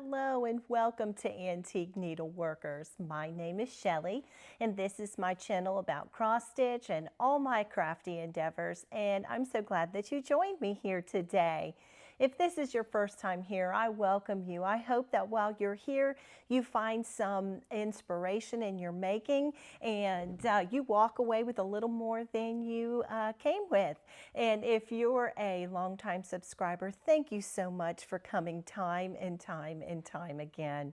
Hello and welcome to Antique Needleworkers. My name is Shellie and this is my channel about cross stitch and all my crafty endeavors, and I'm so glad that you joined me here today. If this is your first time here, I welcome you. I hope that while you're here, you find some inspiration in your making and you walk away with a little more than you came with. And if you're a longtime subscriber, thank you so much for coming time and time and time again.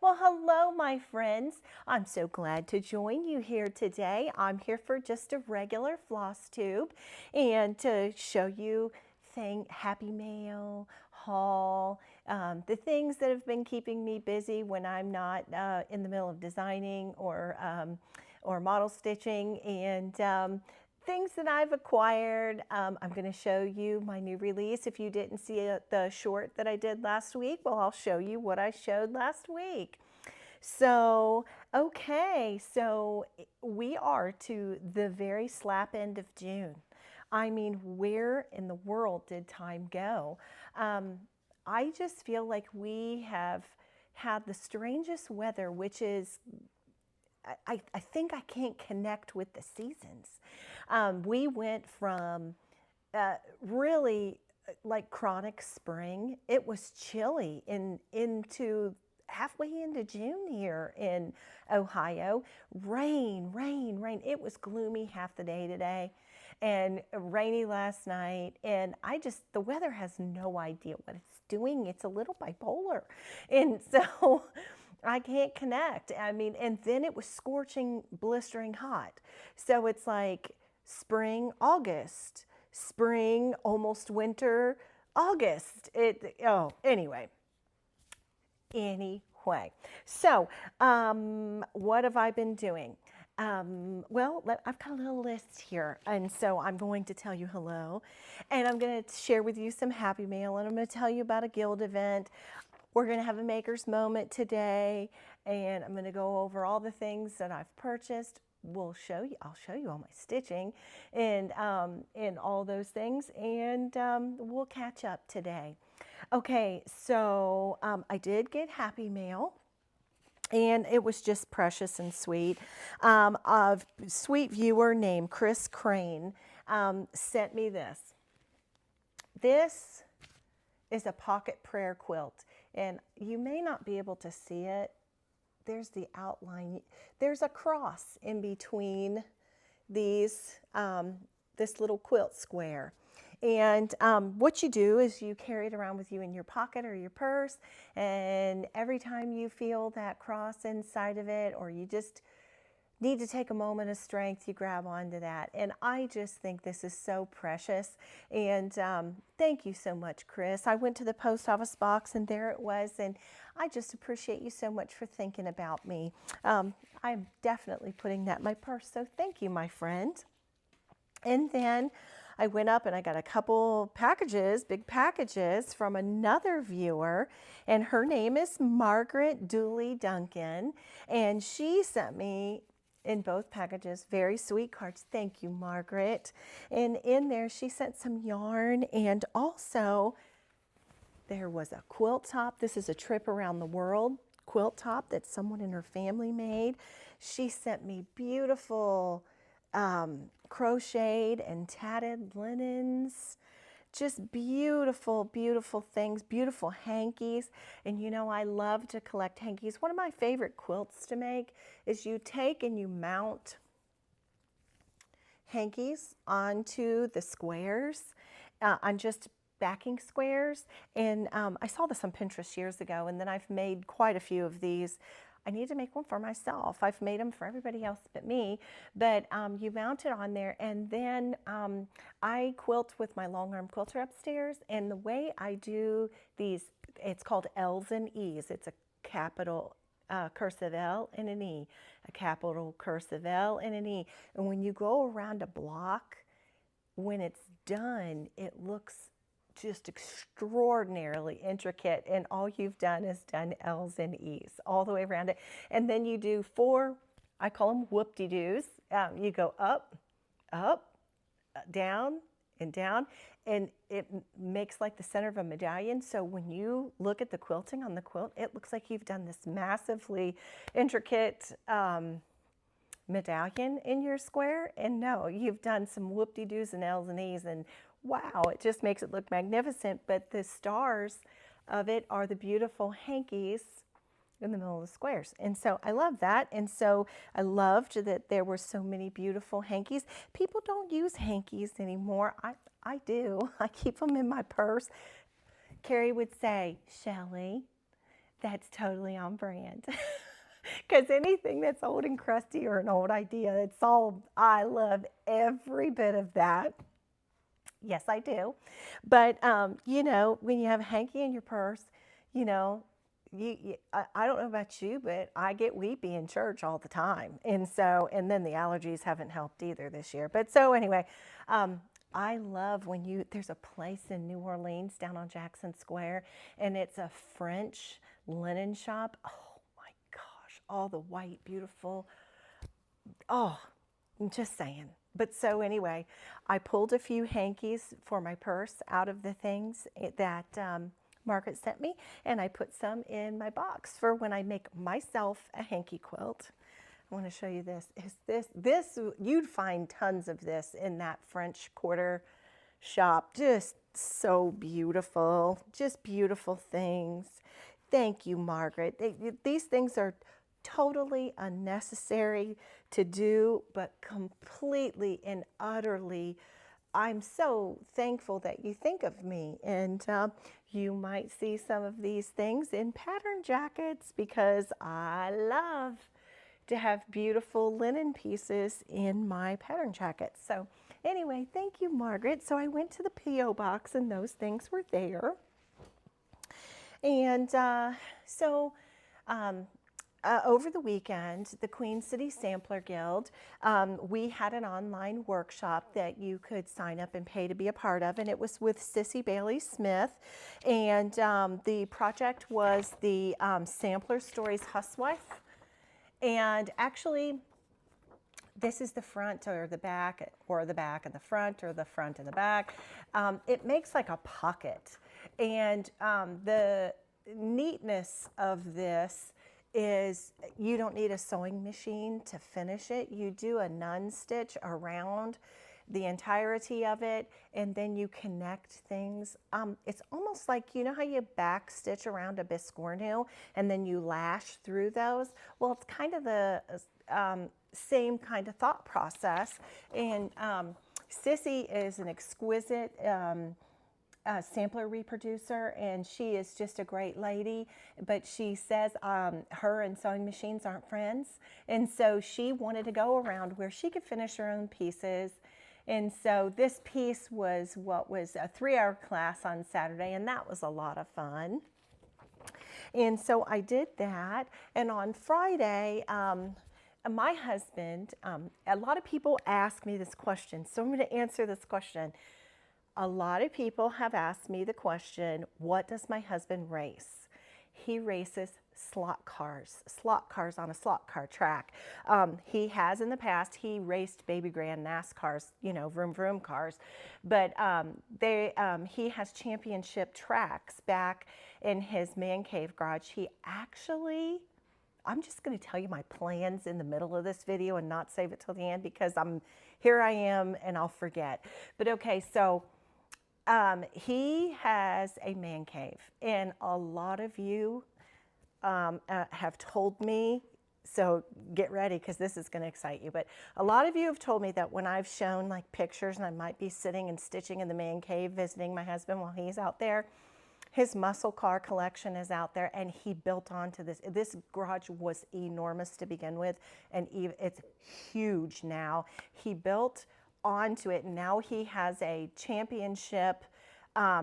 Well, hello, my friends. I'm so glad to join you here today. I'm here for just a regular Flosstube and to show you happy mail, haul, the things that have been keeping me busy when I'm not in the middle of designing or model stitching, and things that I've acquired. I'm going to show you my new release. If you didn't see the short that I did last week, well, I'll show you what I showed last week. So, okay, so we are to the very slap end of June. I mean, where in the world did time go? I just feel like we have had the strangest weather, which is, I think I can't connect with the seasons. We went from really like chronic spring. It was chilly into halfway into June here in Ohio. Rain, rain, rain. It was gloomy half the day today and rainy last night. And the weather has no idea what it's doing. It's a little bipolar. And so I can't connect. I mean, and then it was scorching, blistering hot. So it's like spring, August, spring, almost winter, August. Anyway. So what have I been doing? Well, I've got a little list here, and so I'm going to tell you hello, and I'm going to share with you some happy mail, and I'm going to tell you about a guild event. We're going to have a maker's moment today, and I'm going to go over all the things that I've purchased. I'll show you all my stitching and all those things, and we'll catch up today. Okay, so I did get happy mail, and it was just precious and sweet. A sweet viewer named Chris Crane sent me this. This is a pocket prayer quilt, and you may not be able to see it. There's the outline. There's a cross in between these, this little quilt square. And what you do is you carry it around with you in your pocket or your purse, and every time you feel that cross inside of it, or you just need to take a moment of strength, you grab onto that. And I just think this is so precious. And thank you so much, Chris. I went to the post office box and there it was. And I just appreciate you so much for thinking about me. I'm definitely putting that in my purse. So thank you, my friend. And then I went up and I got a couple packages, big packages from another viewer, and her name is Margaret Dooley Duncan, and she sent me in both packages very sweet cards. Thank you, Margaret. And in there she sent some yarn, and also there was a quilt top. This is a trip around the world quilt top that someone in her family made. She sent me beautiful crocheted and tatted linens, just beautiful, beautiful things, beautiful hankies. And you know, I love to collect hankies. One of my favorite quilts to make is you take and you mount hankies onto the squares, on just backing squares. And I saw this on Pinterest years ago, and then I've made quite a few of these. I need to make one for myself. I've made them for everybody else but me, but you mount it on there, and then I quilt with my long arm quilter upstairs, and the way I do these, it's called L's and E's. It's a capital cursive L and an E, a capital cursive L and an E, and when you go around a block, when it's done, it looks just extraordinarily intricate, and all you've done is done L's and E's all the way around it. And then you do 4, I call them whoop-de-doos. You go up, up, down, and down, and it makes like the center of a medallion. So when you look at the quilting on the quilt, it looks like you've done this massively intricate medallion in your square. And no, you've done some whoop-de-doos and L's and E's, and wow, it just makes it look magnificent. But the stars of it are the beautiful hankies in the middle of the squares. And so I love that. And so I loved that there were so many beautiful hankies. People don't use hankies anymore. I do. I keep them in my purse. Carrie would say, Shellie, that's totally on brand. Because anything that's old and crusty or an old idea, it's all, I love every bit of that. Yes, I do. But, you know, when you have a hanky in your purse, you know, I don't know about you, but I get weepy in church all the time. And so, and then the allergies haven't helped either this year. But so anyway, I love when there's a place in New Orleans down on Jackson Square, and it's a French linen shop. Oh my gosh, all the white, beautiful, oh, I'm just saying. But so anyway, I pulled a few hankies for my purse out of the things that Margaret sent me, and I put some in my box for when I make myself a hanky quilt. I want to show you this. This you'd find tons of this in that French Quarter shop. Just so beautiful, just beautiful things. Thank you, Margaret. These things are totally unnecessary to do, but completely and utterly, I'm so thankful that you think of me. And you might see some of these things in pattern jackets, because I love to have beautiful linen pieces in my pattern jackets. So anyway, thank you, Margaret. So I went to the P.O. box and those things were there. And over the weekend, the Queen City Sampler Guild, we had an online workshop that you could sign up and pay to be a part of, and it was with Sissy Bailey Smith. And the project was the Sampler Stories Housewife. And actually, this is the front or the back, or the back and the front, or the front and the back. It makes like a pocket. And the neatness of this is you don't need a sewing machine to finish it. You do a nun stitch around the entirety of it, and then you connect things. It's almost like, you know how you back stitch around a biscornu and then you lash through those? Well, it's kind of the same kind of thought process. And Sissy is an exquisite sampler reproducer, and she is just a great lady. But she says her and sewing machines aren't friends, and so she wanted to go around where she could finish her own pieces. And so this piece was what was a 3-hour class on Saturday, and that was a lot of fun. And so I did that. And on Friday, my husband, a lot of people ask me this question, so I'm going to answer this question. A lot of people have asked me the question, what does my husband race? He races slot cars on a slot car track. He has in the past, he raced baby grand NASCARs, you know, vroom vroom cars, but he has championship tracks back in his man cave garage. He actually, I'm just going to tell you my plans in the middle of this video and not save it till the end, because here I am and I'll forget. But okay, so he has a man cave, and a lot of you have told me, so get ready because this is going to excite you, but a lot of you have told me that when I've shown like pictures and I might be sitting and stitching in the man cave visiting my husband while he's out there, his muscle car collection is out there, and he built onto this. This garage was enormous to begin with, and it's huge now. He built onto it, and now he has a championship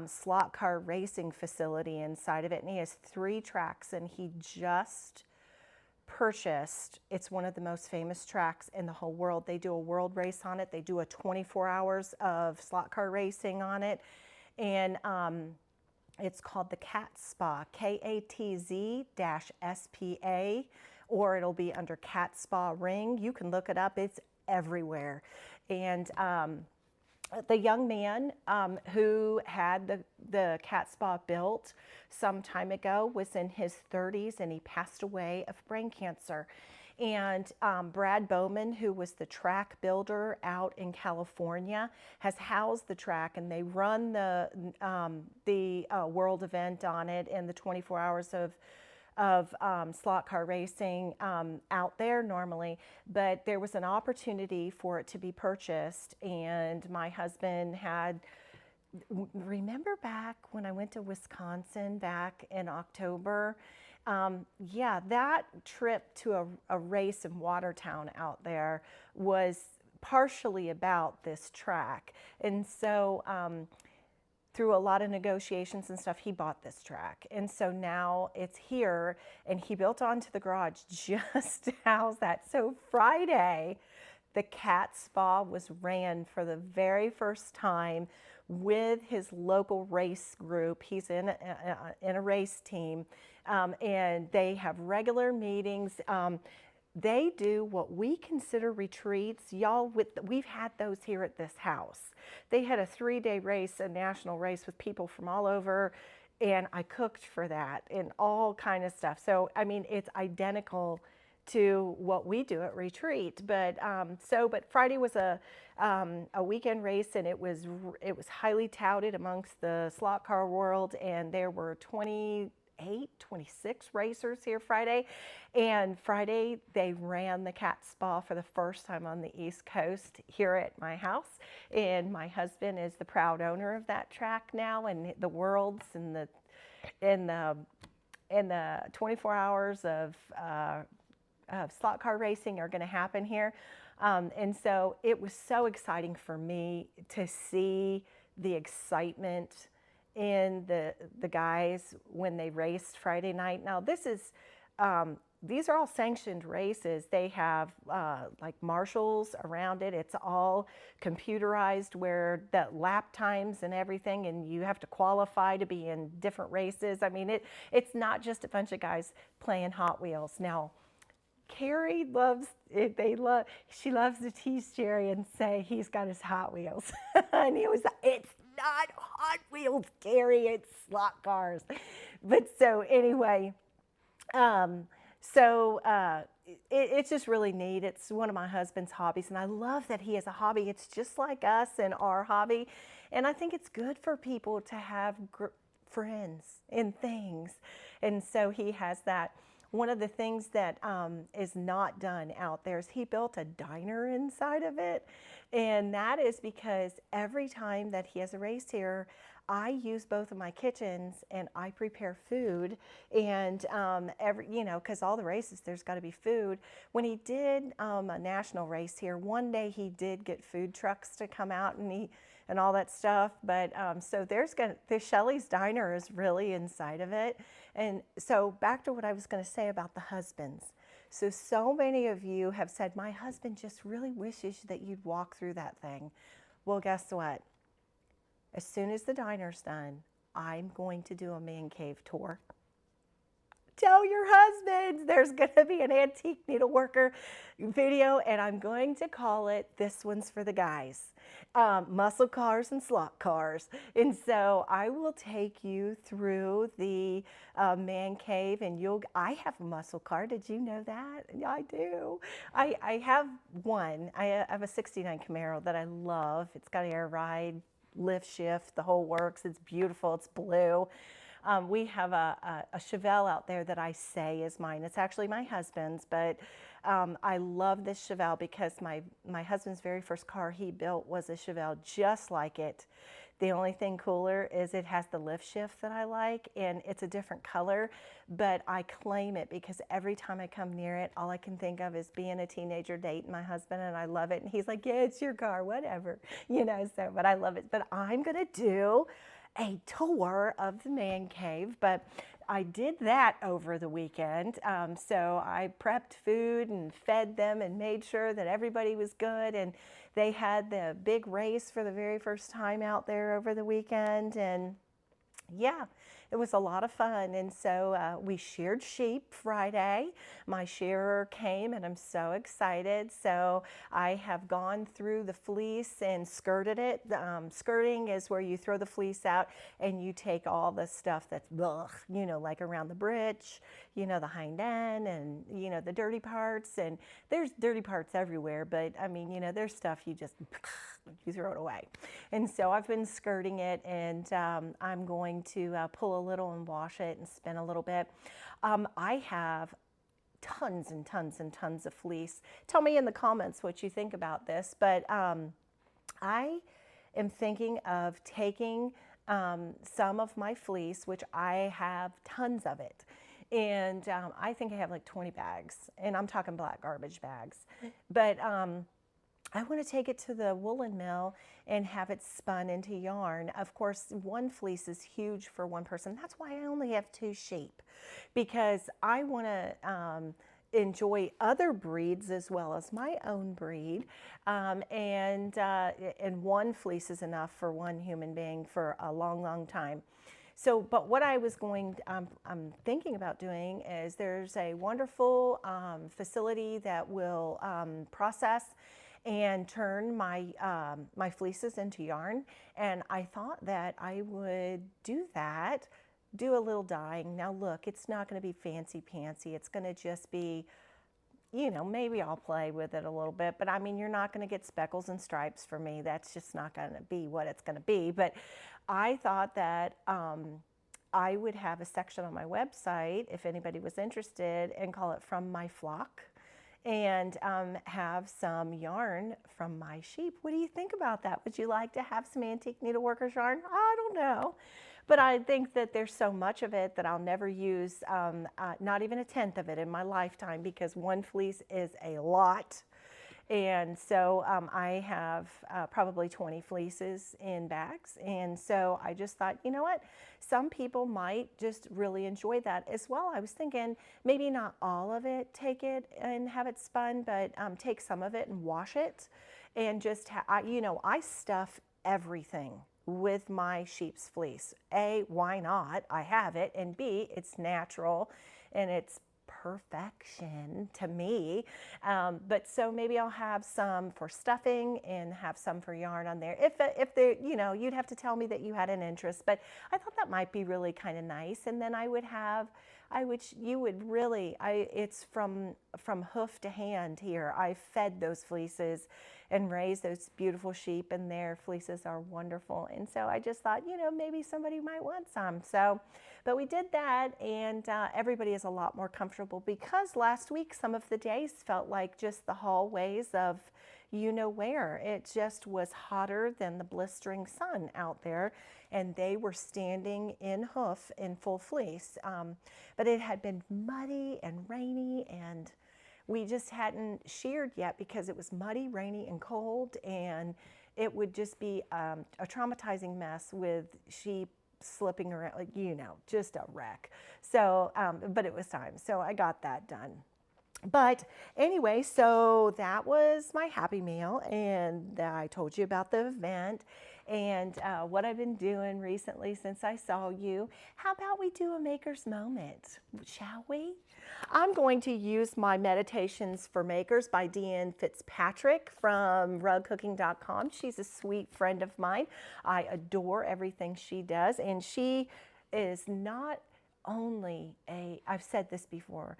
slot car racing facility inside of it, and he has 3 tracks, and he just purchased, it's one of the most famous tracks in the whole world. They do a world race on it. They do a 24 hours of slot car racing on it, and it's called the Catspa, KATZ-SPA, or it'll be under Catspa Ring. You can look it up. It's everywhere. And the young man who had the cat spa built some time ago was in his 30s, and he passed away of brain cancer. And Brad Bowman, who was the track builder out in California, has housed the track, and they run the world event on it and the 24 hours of slot car racing out there normally, but there was an opportunity for it to be purchased, and my husband had, remember back when I went to Wisconsin back in October? Yeah, that trip to a race in Watertown out there was partially about this track. And so through a lot of negotiations and stuff, he bought this track. And so now it's here, and he built onto the garage just to house that. So Friday, the cat spa was ran for the very first time with his local race group. He's in a race team, and they have regular meetings. They do what we consider retreats. Y'all, we've had those here at this house. They had a 3-day race, a national race with people from all over, and I cooked for that and all kind of stuff. So, I mean, it's identical to what we do at retreat. But but Friday was a weekend race, and it was highly touted amongst the slot car world, and there were 26 racers here Friday. And Friday they ran the cat spa for the first time on the East Coast here at my house, and my husband is the proud owner of that track now, and the worlds and the 24 hours of slot car racing are going to happen here. And so it was so exciting for me to see the excitement in the guys when they raced Friday night. Now this is, these are all sanctioned races. They have like marshals around it. It's all computerized where the lap times and everything, and you have to qualify to be in different races. I mean, it's not just a bunch of guys playing Hot Wheels. Now, Carrie loves it. She loves to tease Jerry and say he's got his Hot Wheels. And he was, it's not Hot Wheels, Carrie, it's slot cars. But so anyway, it's just really neat. It's one of my husband's hobbies, and I love that he has a hobby. It's just like us and our hobby. And I think it's good for people to have friends and things. And so he has that. One of the things that is not done out there is he built a diner inside of it. And that is because every time that he has a race here, I use both of my kitchens and I prepare food. And because all the races, there's got to be food. When he did a national race here, one day he did get food trucks to come out and all that stuff. But so the Shellie's Diner is really inside of it. And so back to what I was going to say about the husbands. So many of you have said, my husband just really wishes that you'd walk through that thing. Well, guess what? As soon as the diner's done, I'm going to do a man cave tour. Tell your husbands there's going to be an antique needleworker video, and I'm going to call it "This One's for the Guys," muscle cars and slot cars. And so I will take you through the man cave, and I have a muscle car. Did you know that? I do. I have one. I have a '69 Camaro that I love. It's got air ride, lift shift, the whole works. It's beautiful. It's blue. We have a Chevelle out there that I say is mine. It's actually my husband's, but I love this Chevelle because my husband's very first car he built was a Chevelle just like it. The only thing cooler is it has the lift shift that I like, and it's a different color, but I claim it because every time I come near it, all I can think of is being a teenager dating my husband, and I love it. And he's like, yeah, it's your car, whatever, so, but I love it. But I'm going to do a tour of the man cave, but I did that over the weekend. So I prepped food and fed them and made sure that everybody was good, and they had the big race for the very first time out there over the weekend. And Yeah, it was a lot of fun. And so we sheared sheep Friday. My shearer came and I'm so excited. So I have gone through the fleece and skirted it. Skirting is where you throw the fleece out and you take all the stuff that's, ugh, you know, like around the britch, you know, the hind end and, you know, the dirty parts. And there's dirty parts everywhere, but I mean, you know, there's stuff you just, you throw it away. And so I've been skirting it, and I'm going to pull a little and wash it and spin a little bit. I have tons and tons and tons of fleece. Tell me in the comments what you think about this, but I am thinking of taking some of my fleece, which I have tons of it, and I think I have like 20 bags, and I'm talking black garbage bags, but I want to take it to the woolen mill and have it spun into yarn. Of course, one fleece is huge for one person. That's why I only have 2 sheep, because I want to enjoy other breeds as well as my own breed. And one fleece is enough for one human being for a long, long time. So, but what I was I'm thinking about doing is there's a wonderful facility that will process and turn my my fleeces into yarn, and I thought that I would do that, do a little dyeing. Now look, it's not going to be fancy pantsy. It's going to just be, you know, maybe I'll play with it a little bit, but I mean, you're not going to get speckles and stripes for me. That's just not going to be what it's going to be. But I thought that I would have a section on my website if anybody was interested and call it From My Flock, and have some yarn from my sheep. What do you think about that? Would you like to have some Antique Needleworkers yarn? I don't know. But I think that there's so much of it that I'll never use, not even 1/10 of it in my lifetime, because one fleece is a lot. And so I have probably 20 fleeces in bags. And so I just thought, you know what? Some people might just really enjoy that as well. I was thinking maybe not all of it, take it and have it spun, but take some of it and wash it. And just, you know, I stuff everything with my sheep's fleece. A, why not? I have it. And B, it's natural and it's perfection to me. But so maybe I'll have some for stuffing and have some for yarn on there. If they, you know, you'd have to tell me that you had an interest, but I thought that might be really kind of nice. And then I would have, you would really, it's from hoof to hand here. I fed those fleeces and raised those beautiful sheep, and their fleeces are wonderful. And so I just thought, you know, maybe somebody might want some. So, but we did that, and everybody is a lot more comfortable, because last week some of the days felt like just the hallways of you know where. It just was hotter than the blistering sun out there, and they were standing in hoof in full fleece. But it had been muddy and rainy, and we just hadn't sheared yet because it was muddy, rainy, and cold, and it would just be a traumatizing mess with sheep slipping around, like, you know, just a wreck. So, but it was time. So I got that done. But anyway, so that was my happy meal, and I told you about the event and what I've been doing recently since I saw you. How about we do a maker's moment, shall we? I'm going to use my Meditations for Makers by Deanne Fitzpatrick from rugcooking.com. She's a sweet friend of mine. I adore everything she does, and she is not only I've said this before,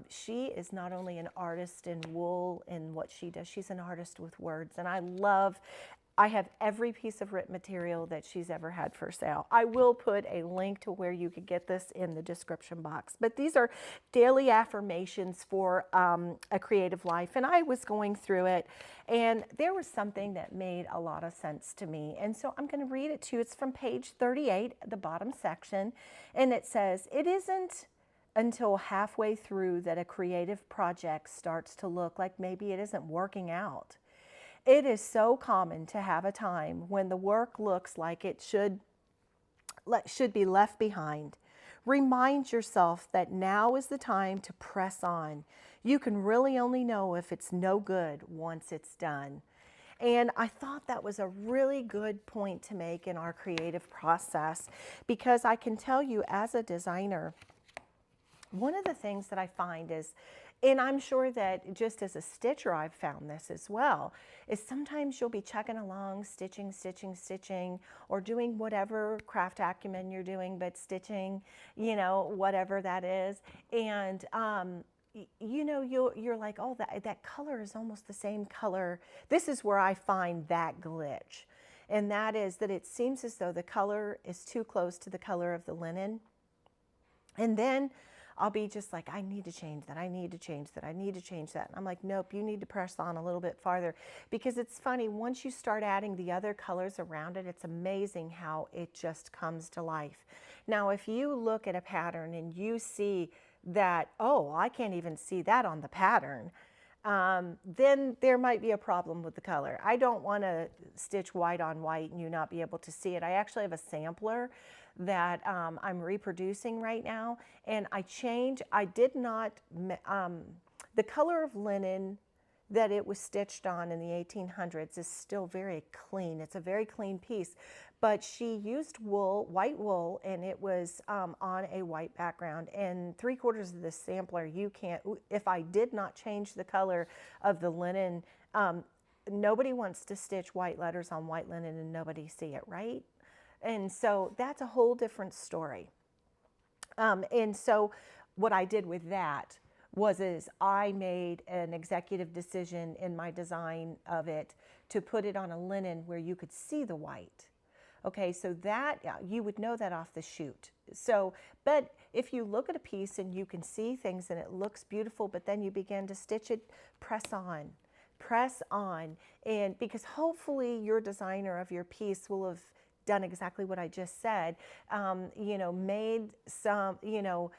she is not only an artist in wool in what she does, she's an artist with words. And I have every piece of written material that she's ever had for sale. I will put a link to where you could get this in the description box. But these are daily affirmations for a creative life. And I was going through it, and there was something that made a lot of sense to me. And so I'm going to read it to you. It's from page 38, the bottom section. And it says, "It isn't until halfway through that a creative project starts to look like maybe it isn't working out. It is so common to have a time when the work looks like it should be left behind. Remind yourself that now is the time to press on. You can really only know if it's no good once it's done." And I thought that was a really good point to make in our creative process, because I can tell you as a designer, one of the things that I find is, and I'm sure that just as a stitcher I've found this as well, is sometimes you'll be chugging along, stitching, stitching, stitching, or doing whatever craft acumen you're doing, but stitching, you know, whatever that is. And you know, you're like, oh, that color is almost the same color. This is where I find that glitch. And that is that it seems as though the color is too close to the color of the linen. And then I'll be just like, I need to change that. I need to change that. I need to change that. And I'm like, nope, you need to press on a little bit farther, because it's funny, once you start adding the other colors around it, it's amazing how it just comes to life. Now, if you look at a pattern and you see that, oh, I can't even see that on the pattern, then there might be a problem with the color. I don't want to stitch white on white and you not be able to see it. I actually have a sampler that I'm reproducing right now, and I did not, the color of linen that it was stitched on in the 1800s is still very clean. It's a very clean piece, but she used wool, white wool, and it was on a white background. And 3/4 of the sampler, you can't, if I did not change the color of the linen, nobody wants to stitch white letters on white linen and nobody see it, right? And so that's a whole different story. And so what I did with that is I made an executive decision in my design of it to put it on a linen where you could see the white. Okay, so that, you would know that off the shoot. So, but if you look at a piece and you can see things and it looks beautiful, but then you begin to stitch it, press on. Press on. And because hopefully your designer of your piece will have done exactly what I just said, you know, made some, you know,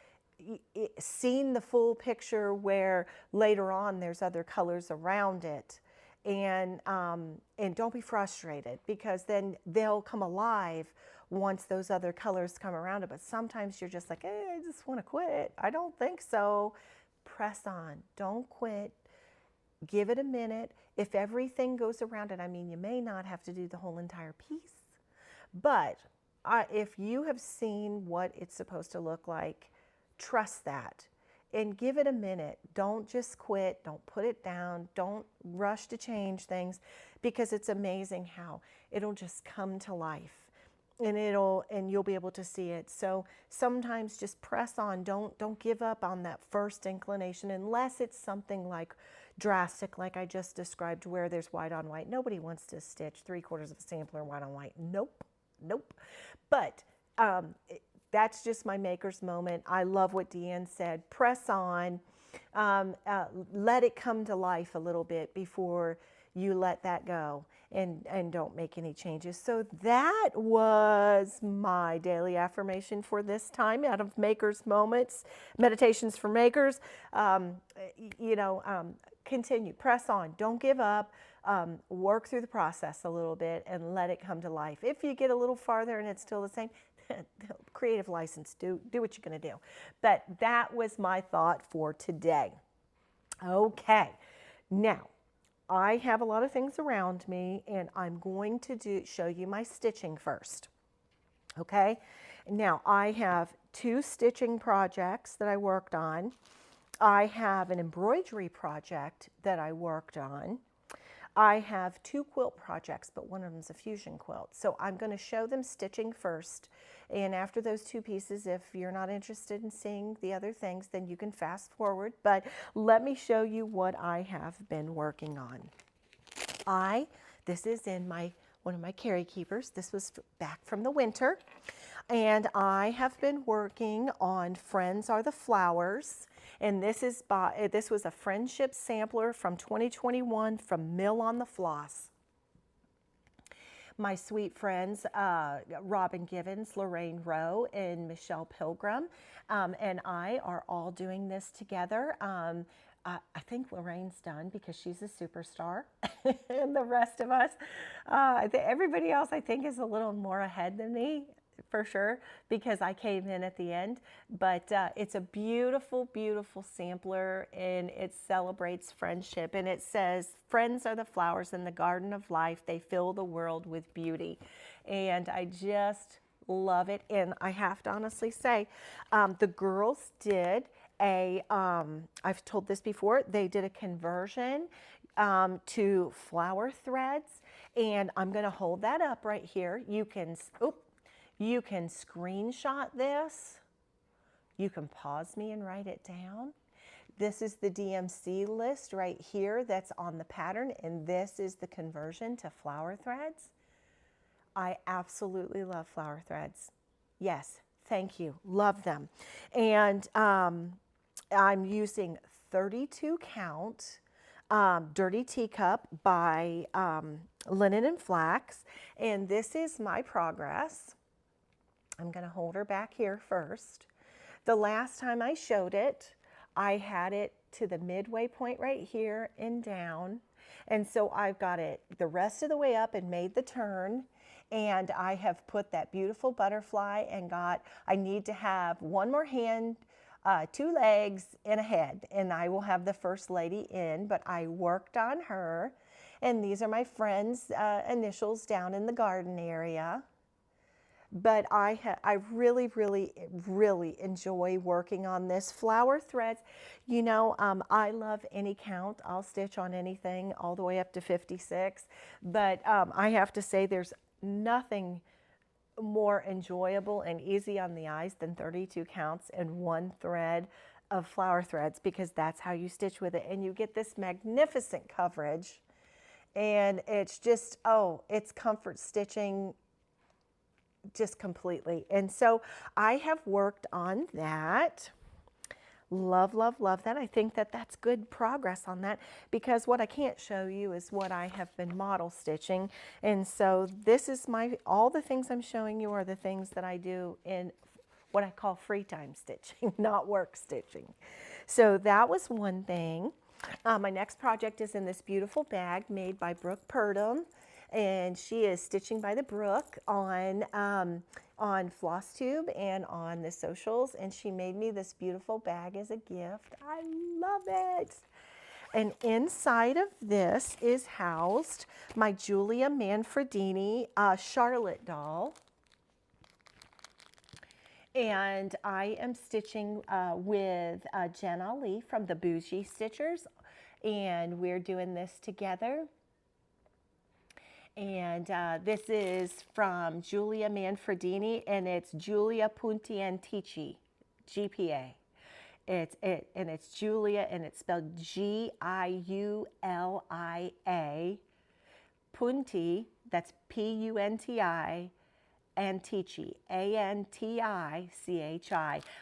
seen the full picture where later on there's other colors around it. And don't be frustrated, because then they'll come alive once those other colors come around it. But sometimes you're just like, hey, I just want to quit. I don't think so. Press on. Don't quit. Give it a minute. If everything goes around it, I mean, you may not have to do the whole entire piece. But if you have seen what it's supposed to look like, trust that and give it a minute. Don't just quit. Don't put it down. Don't rush to change things, because it's amazing how it'll just come to life, and you'll be able to see it. So sometimes just press on. Don't give up on that first inclination, unless it's something like drastic, like I just described, where there's white on white. Nobody wants to stitch 3/4 of a sampler white on white. Nope. Nope. But that's just my maker's moment. I love what Deanne said. Press on. Let it come to life a little bit before you let that go, and don't make any changes. So that was my daily affirmation for this time out of Maker's Moments, Meditations for Makers. You know, continue, press on, don't give up. Work through the process a little bit and let it come to life. If you get a little farther and it's still the same, creative license, do what you're going to do. But that was my thought for today. Okay, now I have a lot of things around me, and I'm going to show you my stitching first. Okay, now I have 2 stitching projects that I worked on. I have an embroidery project that I worked on. I have 2 quilt projects, but one of them is a fusion quilt. So I'm going to show them stitching first. And after those 2 pieces, if you're not interested in seeing the other things, then you can fast forward. But let me show you what I have been working on. This is in one of my carry keepers. This was back from the winter. And I have been working on Friends Are the Flowers. And this was a friendship sampler from 2021 from Mill on the Floss. My sweet friends, Robin Givens, Lorraine Rowe, and Michelle Pilgrim, and I are all doing this together. I think Lorraine's done because she's a superstar, and the rest of us, everybody else I think is a little more ahead than me. for sure because I came in at the end. But it's a beautiful, beautiful sampler, and it celebrates friendship. And it says, "Friends are the flowers in the garden of life. They fill the world with beauty." And I just love it. And I have to honestly say, the girls did I've told this before, they did a conversion to flower threads, and I'm going to hold that up right here. You can screenshot this. You can pause me and write it down. This is the DMC list right here that's on the pattern, and this is the conversion to flower threads. I absolutely love flower threads. Yes, thank you. Love them. And I'm using 32 count Dirty Teacup by Linen and Flax. And this is my progress. I'm going to hold her back here first. The last time I showed it, I had it to the midway point right here and down. And so I've got it the rest of the way up and made the turn. And I have put that beautiful butterfly and I need to have one more hand, 2 legs and a head, and I will have the first lady in, but I worked on her. And these are my friend's initials down in the garden area. But I really, really, really enjoy working on this. Flower threads, you know, I love any count. I'll stitch on anything all the way up to 56. But I have to say there's nothing more enjoyable and easy on the eyes than 32 counts and 1 thread of flower threads, because that's how you stitch with it. And you get this magnificent coverage. And it's just, oh, it's comfort stitching just completely. And so I have worked on that. Love, love, love that. I think that that's good progress on that, because what I can't show you is what I have been model stitching. And so this is all the things I'm showing you are the things that I do in what I call free time stitching, not work stitching. So that was one thing. My next project is in this beautiful bag made by Brooke Purdom, and she is stitching by the brook on Flosstube and on the socials, and she made me this beautiful bag as a gift. I love it. And inside of this is housed my Julia Manfredini Charlotte doll. And I am stitching with Jen Ali from the Bougie Stitchers, and we're doing this together. And this is from Julia Manfredini, and it's Giulia Punti Antici, GPA. And it's Julia, and it's spelled Giulia. Punti, that's Punti, Antici, Antichi.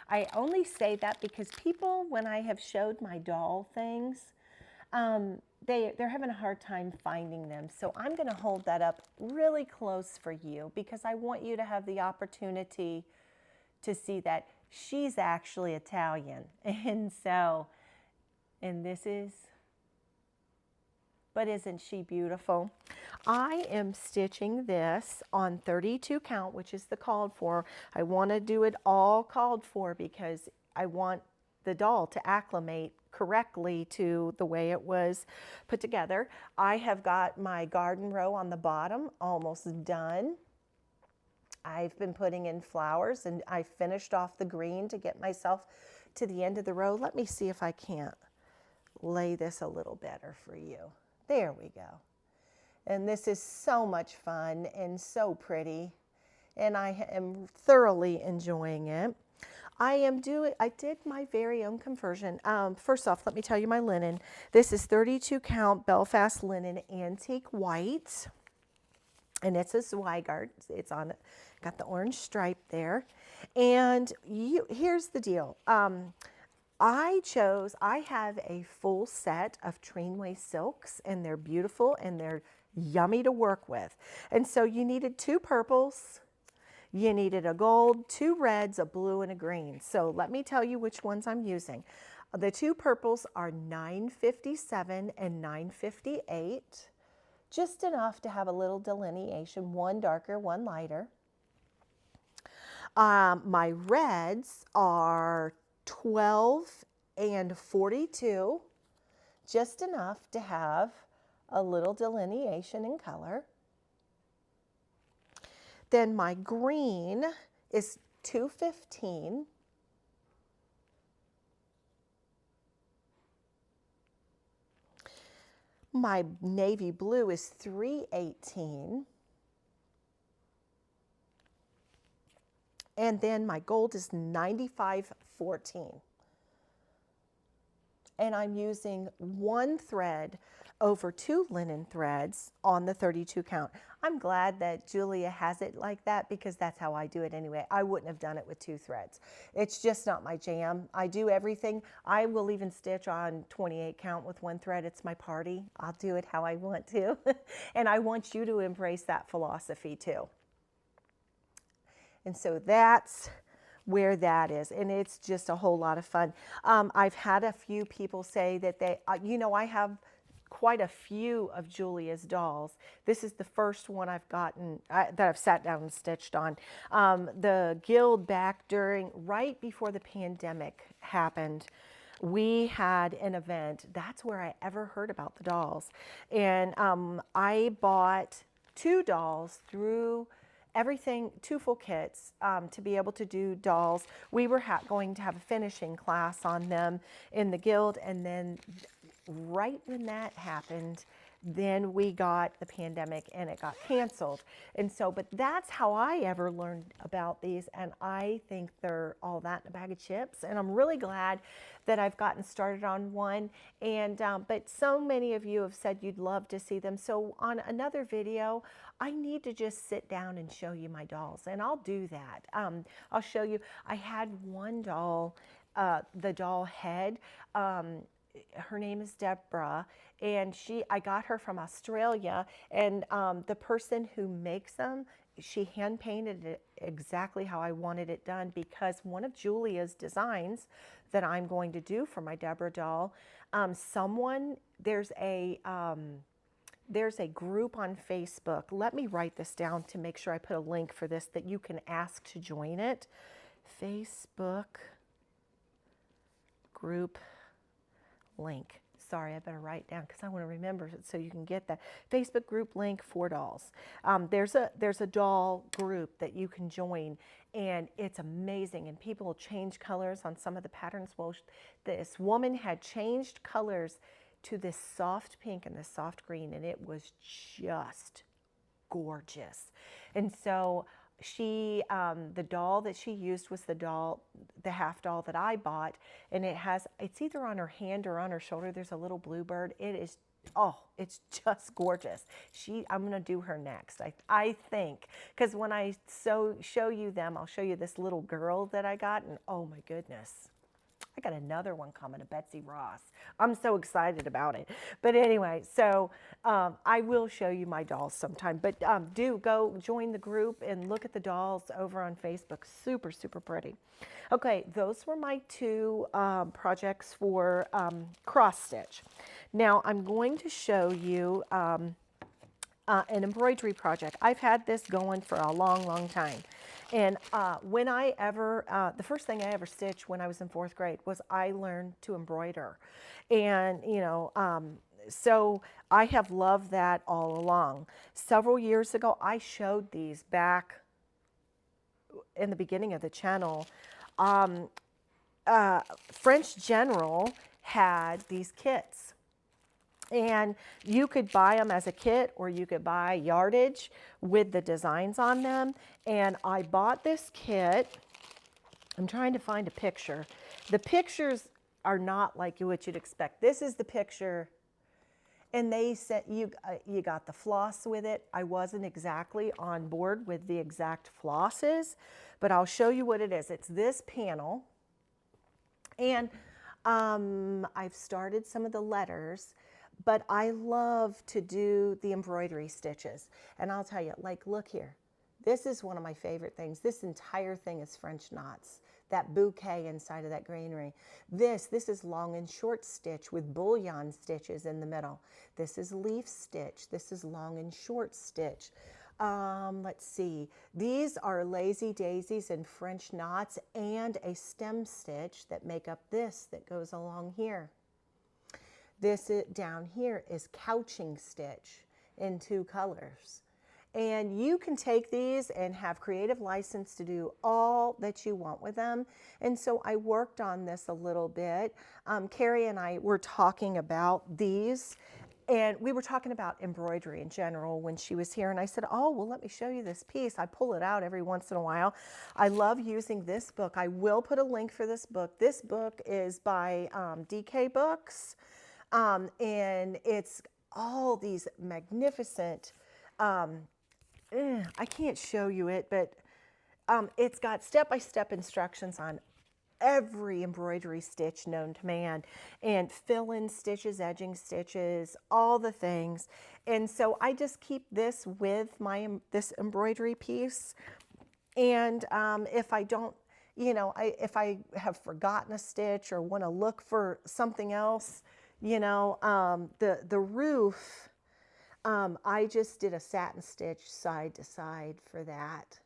I only say that because people, when I have showed my doll things, they're having a hard time finding them. So I'm going to hold that up really close for you, because I want you to have the opportunity to see that she's actually Italian. And this is, but isn't she beautiful? I am stitching this on 32 count, which is the called for. I want to do it all called for because I want the doll to acclimate correctly to the way it was put together. I have got my garden row on the bottom almost done. I've been putting in flowers, and I finished off the green to get myself to the end of the row. Let me see if I can't lay this a little better for you. There we go. And this is so much fun and so pretty, and I am thoroughly enjoying it. I did my very own conversion. First off, let me tell you my linen. This is 32 count Belfast linen antique white, and it's a Zweigart. It's on, got the orange stripe there. And here's the deal. I have a full set of Treenway silks, and they're beautiful and they're yummy to work with. And so you needed 2 purples. You needed a gold, 2 reds, a blue, and a green. So let me tell you which ones I'm using. The 2 purples are 957 and 958, just enough to have a little delineation, one darker, one lighter. My reds are 12 and 42, just enough to have a little delineation in color. Then my green is 215. My navy blue is 318. And then my gold is 9514. And I'm using one thread over 2 linen threads on the 32 count. I'm glad that Julia has it like that because that's how I do it anyway. I wouldn't have done it with 2 threads. It's just not my jam. I do everything. I will even stitch on 28 count with 1 thread. It's my party. I'll do it how I want to. And I want you to embrace that philosophy too. And so that's where that is, and it's just a whole lot of fun. I've had a few people say that they, you know, I have quite a few of Julia's dolls. This is the first one I've gotten that I've sat down and stitched on. The guild back right before the pandemic happened, we had an event. That's where I ever heard about the dolls. And I bought 2 dolls through everything, 2 full kits to be able to do dolls. We were going to have a finishing class on them in the guild, and then right when that happened, then we got the pandemic and it got canceled. And so, but that's how I ever learned about these, and I think they're all that in a bag of chips, and I'm really glad that I've gotten started on one. And but so many of you have said you'd love to see them, so on another video I need to just sit down and show you my dolls, and I'll do that. I'll show you. I had one doll, the doll head. Her name is Deborah, and I got her from Australia, and the person who makes them, she hand painted it exactly how I wanted it done, because one of Julia's designs that I'm going to do for my Deborah doll, there's a group on Facebook. Let me write this down to make sure I put a link for this that you can ask to join it. Facebook group link. Sorry, I better write down because I want to remember it so you can get that. Facebook group link for dolls. There's a doll group that you can join, and it's amazing, and people change colors on some of the patterns. Well, this woman had changed colors to this soft pink and this soft green, and it was just gorgeous. And so she, the doll that she used was the half doll that I bought, and it's either on her hand or on her shoulder. There's a little bluebird. It is, oh, it's just gorgeous. I'm gonna do her next, I think, because when I show you them, I'll show you this little girl that I got, and oh my goodness. I got another one coming, a Betsy Ross. I'm so excited about it. But anyway, so I will show you my dolls sometime. But do go join the group and look at the dolls over on Facebook. Super, super pretty. Okay, those were my 2 projects for cross stitch. Now I'm going to show you an embroidery project. I've had this going for a long, long time. And the first thing I ever stitched when I was in 4th grade was I learned to embroider. And, you know, so I have loved that all along. Several years ago, I showed these back in the beginning of the channel. French General had these kits. And you could buy them as a kit, or you could buy yardage with the designs on them. And I bought this kit. I'm trying to find a picture. The pictures are not like what you'd expect. This is the picture. And they said you got the floss with it. I wasn't exactly on board with the exact flosses, but I'll show you what it is. It's this panel. And I've started some of the letters. But I love to do the embroidery stitches. And I'll tell you, like, look here. This is one of my favorite things. This entire thing is French knots. That bouquet inside of that granary. This is long and short stitch with bullion stitches in the middle. This is leaf stitch. This is long and short stitch. Let's see. These are lazy daisies and French knots and a stem stitch that make up this that goes along here. This down here is couching stitch in 2 colors. And you can take these and have creative license to do all that you want with them. And so I worked on this a little bit. Carrie and I were talking about these, and we were talking about embroidery in general when she was here. And I said, oh, well, let me show you this piece. I pull it out every once in a while. I love using this book. I will put a link for this book. This book is by DK Books. And it's all these magnificent, I can't show you it, but it's got step-by-step instructions on every embroidery stitch known to man, and fill-in stitches, edging stitches, all the things. And so I just keep this with this embroidery piece. And if I don't, you know, if I have forgotten a stitch or want to look for something else, you know, the roof, I just did a satin stitch side to side for that.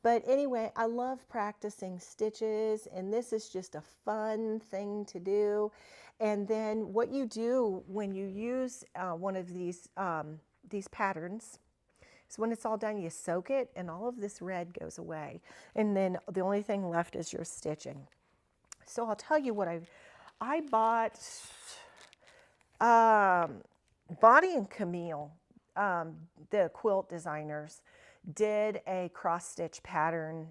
But anyway, I love practicing stitches, and this is just a fun thing to do. And then what you do when you use one of these patterns is when it's all done, you soak it, and all of this red goes away. And then the only thing left is your stitching. So I'll tell you what I bought. Bonnie and Camille, the quilt designers, did a cross-stitch pattern,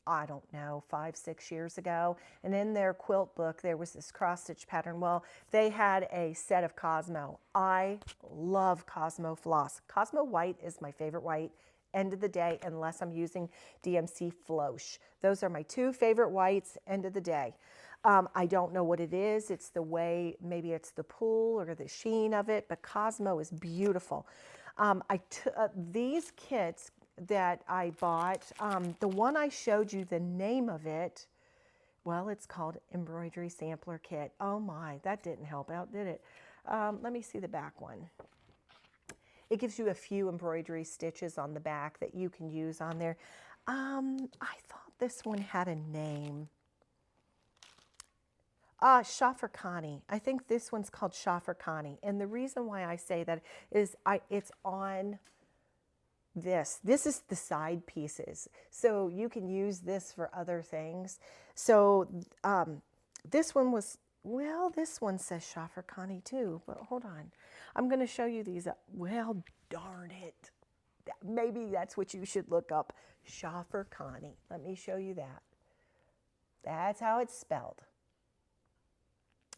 I don't know, 5-6 years ago. And in their quilt book, there was this cross-stitch pattern. Well, they had a set of Cosmo. I love Cosmo floss. Cosmo white is my favorite white, end of the day, unless I'm using DMC Floche. Those are my 2 favorite whites, end of the day. I don't know what it is. It's the way, maybe it's the pull or the sheen of it, but Cosmo is beautiful. These kits that I bought, the one I showed you the name of it, well, it's called Embroidery Sampler Kit. Oh my, that didn't help out, did it? Let me see the back one. It gives you a few embroidery stitches on the back that you can use on there. I thought this one had a name. Shafirkani. I think this one's called Shafirkani. And the reason why I say that is it's on this. This is the side pieces. So you can use this for other things. So this one was, well, this one says Shafirkani too, but hold on. I'm going to show you these. Well, darn it. Maybe that's what you should look up. Shafirkani. Let me show you that. That's how it's spelled.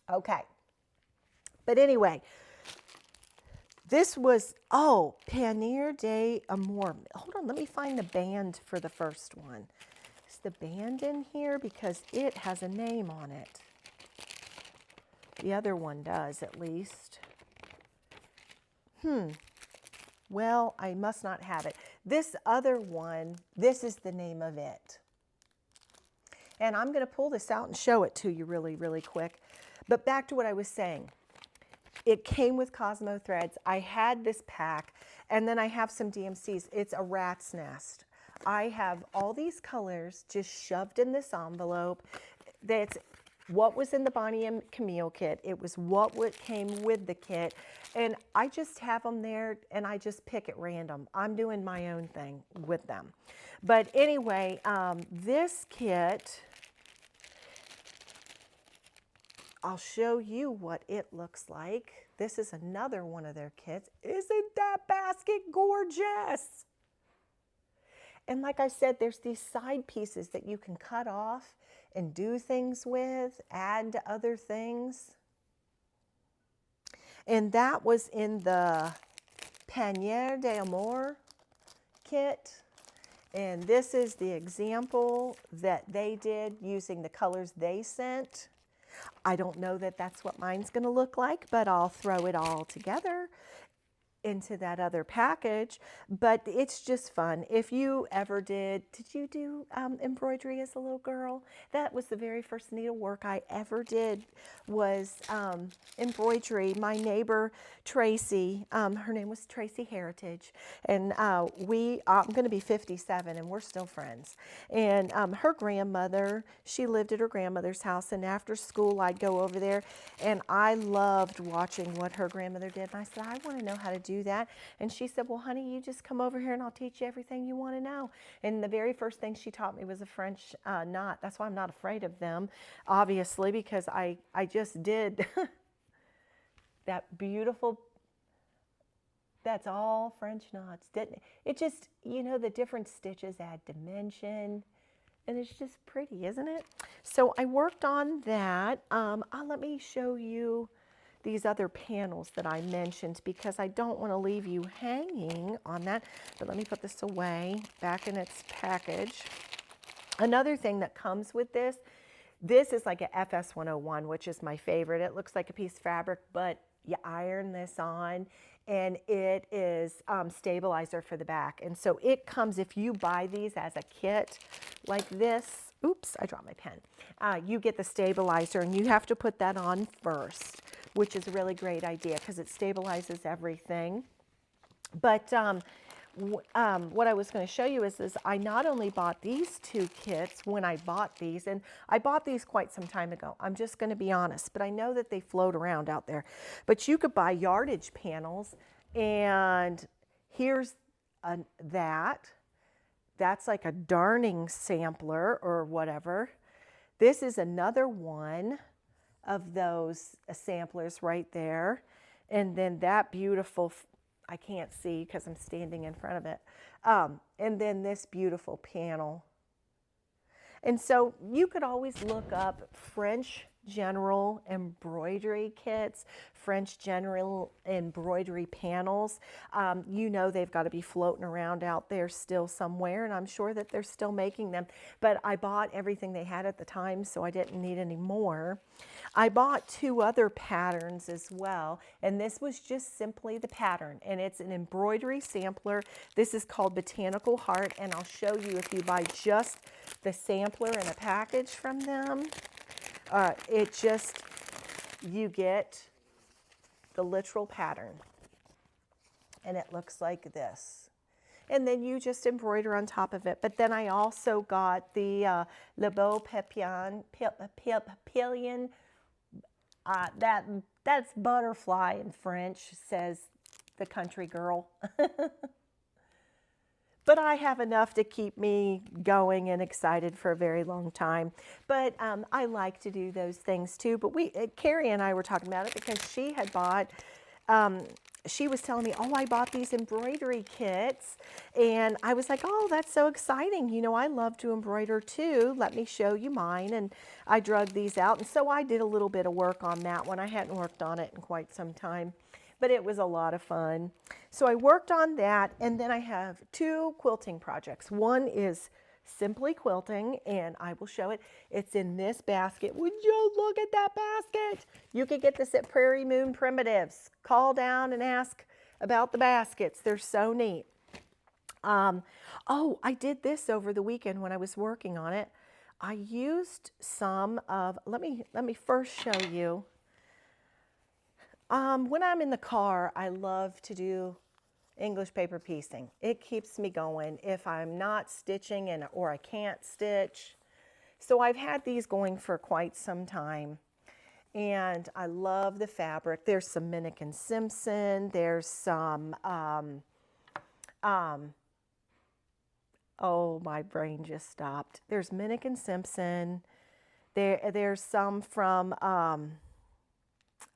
Okay, but anyway, this was, oh, Panier de Amor. Hold on, let me find the band for the first one. Is the band in here? Because it has a name on it. The other one does, at least. Well, I must not have it. This other one, this is the name of it. And I'm going to pull this out and show it to you really, really quick. But back to what I was saying. It came with Cosmo threads. I had this pack, and then I have some DMCs. It's a rat's nest. I have all these colors just shoved in this envelope. That's what was in the Bonnie and Camille kit. It was what came with the kit. And I just have them there, and I just pick at random. I'm doing my own thing with them. But anyway, this kit, I'll show you what it looks like. This is another one of their kits. Isn't that basket gorgeous? And like I said, there's these side pieces that you can cut off and do things with, add to other things. And that was in the Panier de Amor kit. And this is the example that they did using the colors they sent. I don't know that that's what mine's going to look like, but I'll throw it all together. into that other package, but it's just fun. If you ever did you do embroidery as a little girl? That was the very first needlework I ever did, was embroidery. My neighbor Tracy, her name was Tracy Heritage, and I'm going to be 57 and we're still friends. And her grandmother, she lived at her grandmother's house, and after school I'd go over there, and I loved watching what her grandmother did. And I said, I want to know how to do that. And she said, well, honey, you just come over here and I'll teach you everything you want to know. And the very first thing she taught me was a French knot. That's why I'm not afraid of them, obviously, because I just did that beautiful, that's all French knots, didn't it? It just, you know, the different stitches add dimension, and it's just pretty, isn't it? So I worked on that. Let me show you these other panels that I mentioned, because I don't want to leave you hanging on that. But let me put this away back in its package. Another thing that comes with this is like a FS 101, which is my favorite. It looks like a piece of fabric, but you iron this on, and it is stabilizer for the back. And so it comes, if you buy these as a kit like this, oops, I dropped my pen. You get the stabilizer, and you have to put that on first, which is a really great idea because it stabilizes everything. But what I was going to show you is I not only bought these two kits when I bought these, and I bought these quite some time ago. I'm just going to be honest, but I know that they float around out there. But you could buy yardage panels, and here's that's like a darning sampler or whatever. This is another one of those samplers right there. And then that beautiful, I can't see because I'm standing in front of it. And then this beautiful panel. And so you could always look up French general embroidery kits, French general embroidery panels. You know they've got to be floating around out there still somewhere, and I'm sure that they're still making them. But I bought everything they had at the time, so I didn't need any more. I bought two other patterns as well, and this was just simply the pattern, and it's an embroidery sampler. This is called Botanical Heart, and I'll show you if you buy just the sampler in a package from them. You get the literal pattern, and it looks like this. And then you just embroider on top of it. But then I also got the Le Beau Papillon, that's butterfly in French, says the country girl. But I have enough to keep me going and excited for a very long time. But I like to do those things too. But Carrie and I were talking about it because she had bought, she was telling me, oh, I bought these embroidery kits. And I was like, oh, that's so exciting. You know, I love to embroider too. Let me show you mine. And I drug these out. And so I did a little bit of work on that one. I hadn't worked on it in quite some time, but it was a lot of fun. So I worked on that, and then I have two quilting projects. One is simply quilting, and I will show it. It's in this basket. Would you look at that basket? You could get this at Prairie Moon Primitives. Call down and ask about the baskets. They're so neat. Oh, I did this over the weekend when I was working on it. I used some of, let me first show you. When I'm in the car, I love to do English paper piecing. It keeps me going if I'm not stitching or I can't stitch. So I've had these going for quite some time, and I love the fabric. There's some Minnick & Simpson. There's some, oh, my brain just stopped. There's Minnick & Simpson. There's some from,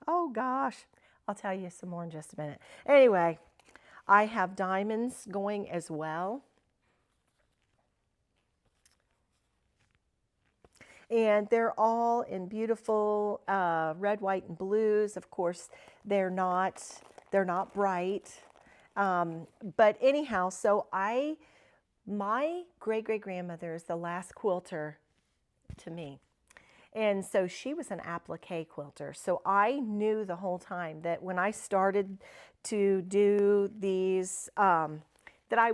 oh gosh, I'll tell you some more in just a minute. Anyway, I have diamonds going as well. And they're all in beautiful red, white, and blues. Of course, they're not bright. But anyhow, so my great-great-grandmother is the last quilter to me. And so she was an applique quilter. So I knew the whole time that when I started to do these, that I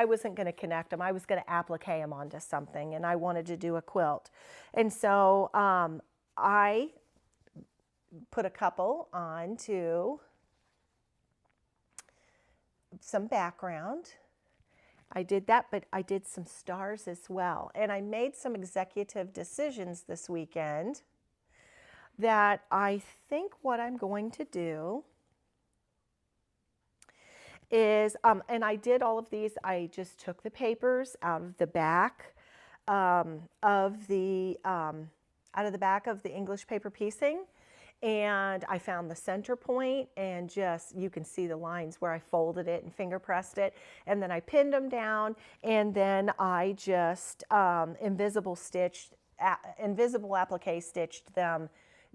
wasn't gonna connect them. I was gonna applique them onto something, and I wanted to do a quilt. And so I put a couple onto some background. I did that, but I did some stars as well. And I made some executive decisions this weekend that I think what I'm going to do is, and I did all of these, I just took the papers out of the back of the back of the English paper piecing, and I found the center point, and just, you can see the lines where I folded it and finger pressed it, and then I pinned them down, and then I just invisible applique stitched them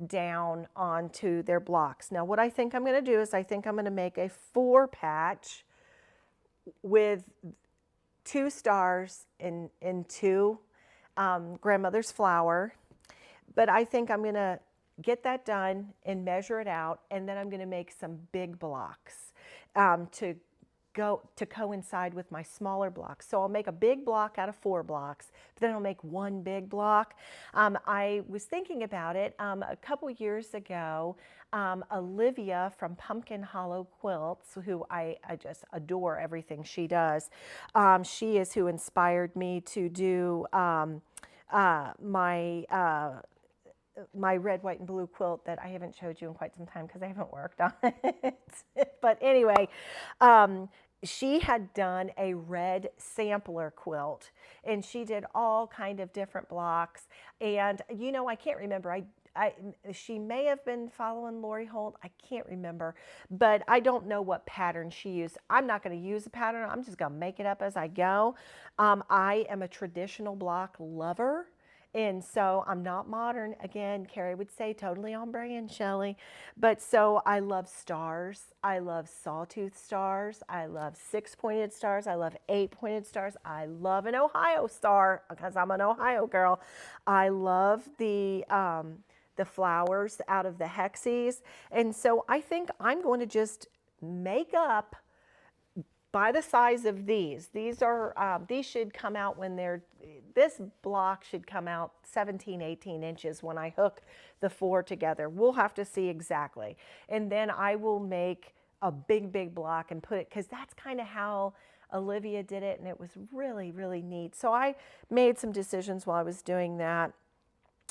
down onto their blocks. Now what I think I'm going to do is I think I'm going to make a 4-patch with 2 stars in 2 grandmother's flower, but I think I'm going to get that done and measure it out, and then I'm going to make some big blocks to coincide with my smaller blocks. So I'll make a big block out of 4 blocks, but then I'll make one big block. I was thinking about it a couple years ago. Olivia from Pumpkin Hollow Quilts, who I just adore everything she does. She is who inspired me to do my red, white, and blue quilt that I haven't showed you in quite some time because I haven't worked on it. But anyway, she had done a red sampler quilt, and she did all kind of different blocks. And you know, I can't remember. She may have been following Lori Holt. I can't remember, but I don't know what pattern she used. I'm not going to use a pattern. I'm just going to make it up as I go. I am a traditional block lover. And so I'm not modern. Again, Carrie would say totally on brand, Shellie. But so I love stars. I love sawtooth stars. I love 6-pointed stars. I love 8-pointed stars. I love an Ohio star because I'm an Ohio girl. I love the flowers out of the hexes. And so I think I'm going to just make up by the size of these. These should come out when this block should come out 17, 18 inches when I hook the 4 together. We'll have to see exactly. And then I will make a big, big block and put it, because that's kind of how Olivia did it, and it was really, really neat. So I made some decisions while I was doing that.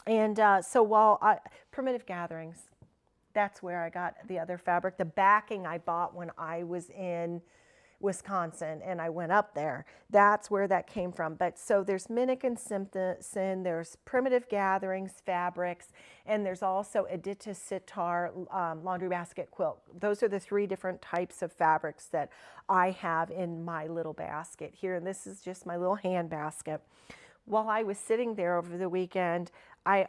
And so Primitive Gatherings, that's where I got the other fabric. The backing I bought when I was in Wisconsin and I went up there. That's where that came from. But so there's Minnick and Simpson, there's Primitive Gatherings fabrics, and there's also Edita Sitar laundry basket quilt. Those are the 3 different types of fabrics that I have in my little basket here. And this is just my little hand basket. While I was sitting there over the weekend, I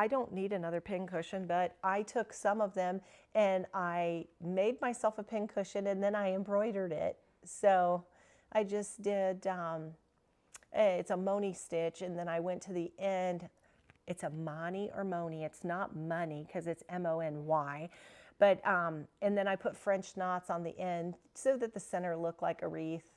don't need another pincushion, but I took some of them and I made myself a pincushion, and then I embroidered it. So I just did, it's a Moni stitch, and then I went to the end. It's a Moni or Moni. It's not money because it's M-O-N-Y. But, and then I put French knots on the end so that the center looked like a wreath.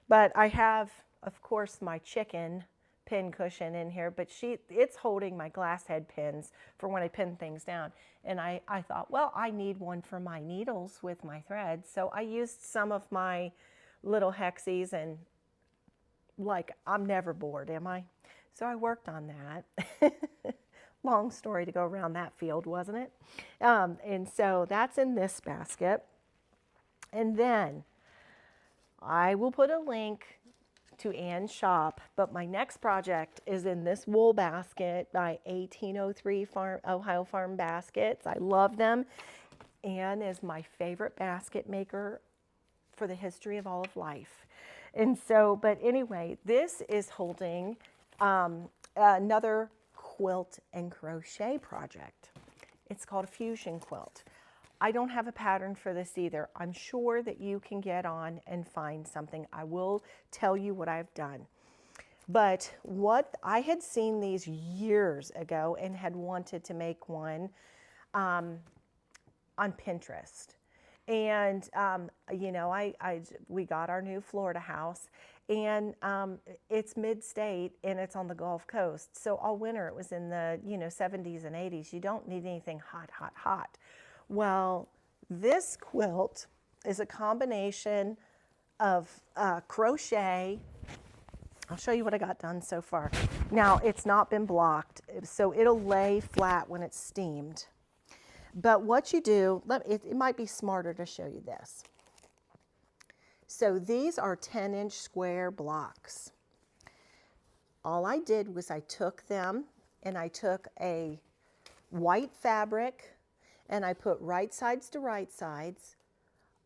But I have, of course, my chicken pin cushion in here, but it's holding my glass head pins for when I pin things down. And I thought, well, I need one for my needles with my threads. So I used some of my little hexes, and I'm never bored, am I? So I worked on that. Long story to go around that field, wasn't it? And so that's in this basket. And then I will put a link to Ann's shop, but my next project is in this wool basket by 1803 Ohio Farm Baskets. I love them. Ann is my favorite basket maker for the history of all of life. And so, but anyway, this is holding another quilt and crochet project. It's called a fusion quilt. I don't have a pattern for this either. I'm sure that you can get on and find something. I will tell you what I've done. But what I had seen these years ago and had wanted to make one on Pinterest. And, you know, we got our new Florida house, and it's mid-state and it's on the Gulf Coast. So all winter it was in the, you know, 70s and 80s. You don't need anything hot, hot, hot. Well, this quilt is a combination of crochet. I'll show you what I got done so far. Now, it's not been blocked, so it'll lay flat when it's steamed. But what you do, it might be smarter to show you this. So these are 10-inch square blocks. All I did was I took them and I took a white fabric and I put right sides to right sides.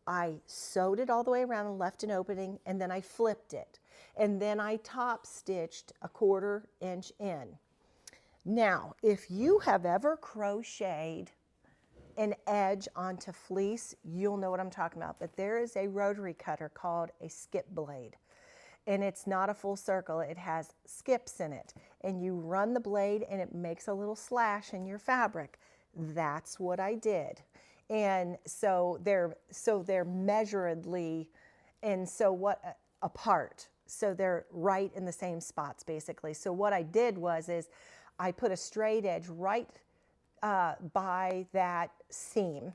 I sewed it all the way around and left an opening, and then I flipped it. And then I top stitched a 1/4 inch in. Now, if you have ever crocheted an edge onto fleece, you'll know what I'm talking about. But there is a rotary cutter called a skip blade. And it's not a full circle, it has skips in it. And you run the blade and it makes a little slash in your fabric. That's what I did. And so they're measuredly, and so what, apart. So they're right in the same spots basically. So what I did is I put a straight edge right by that seam,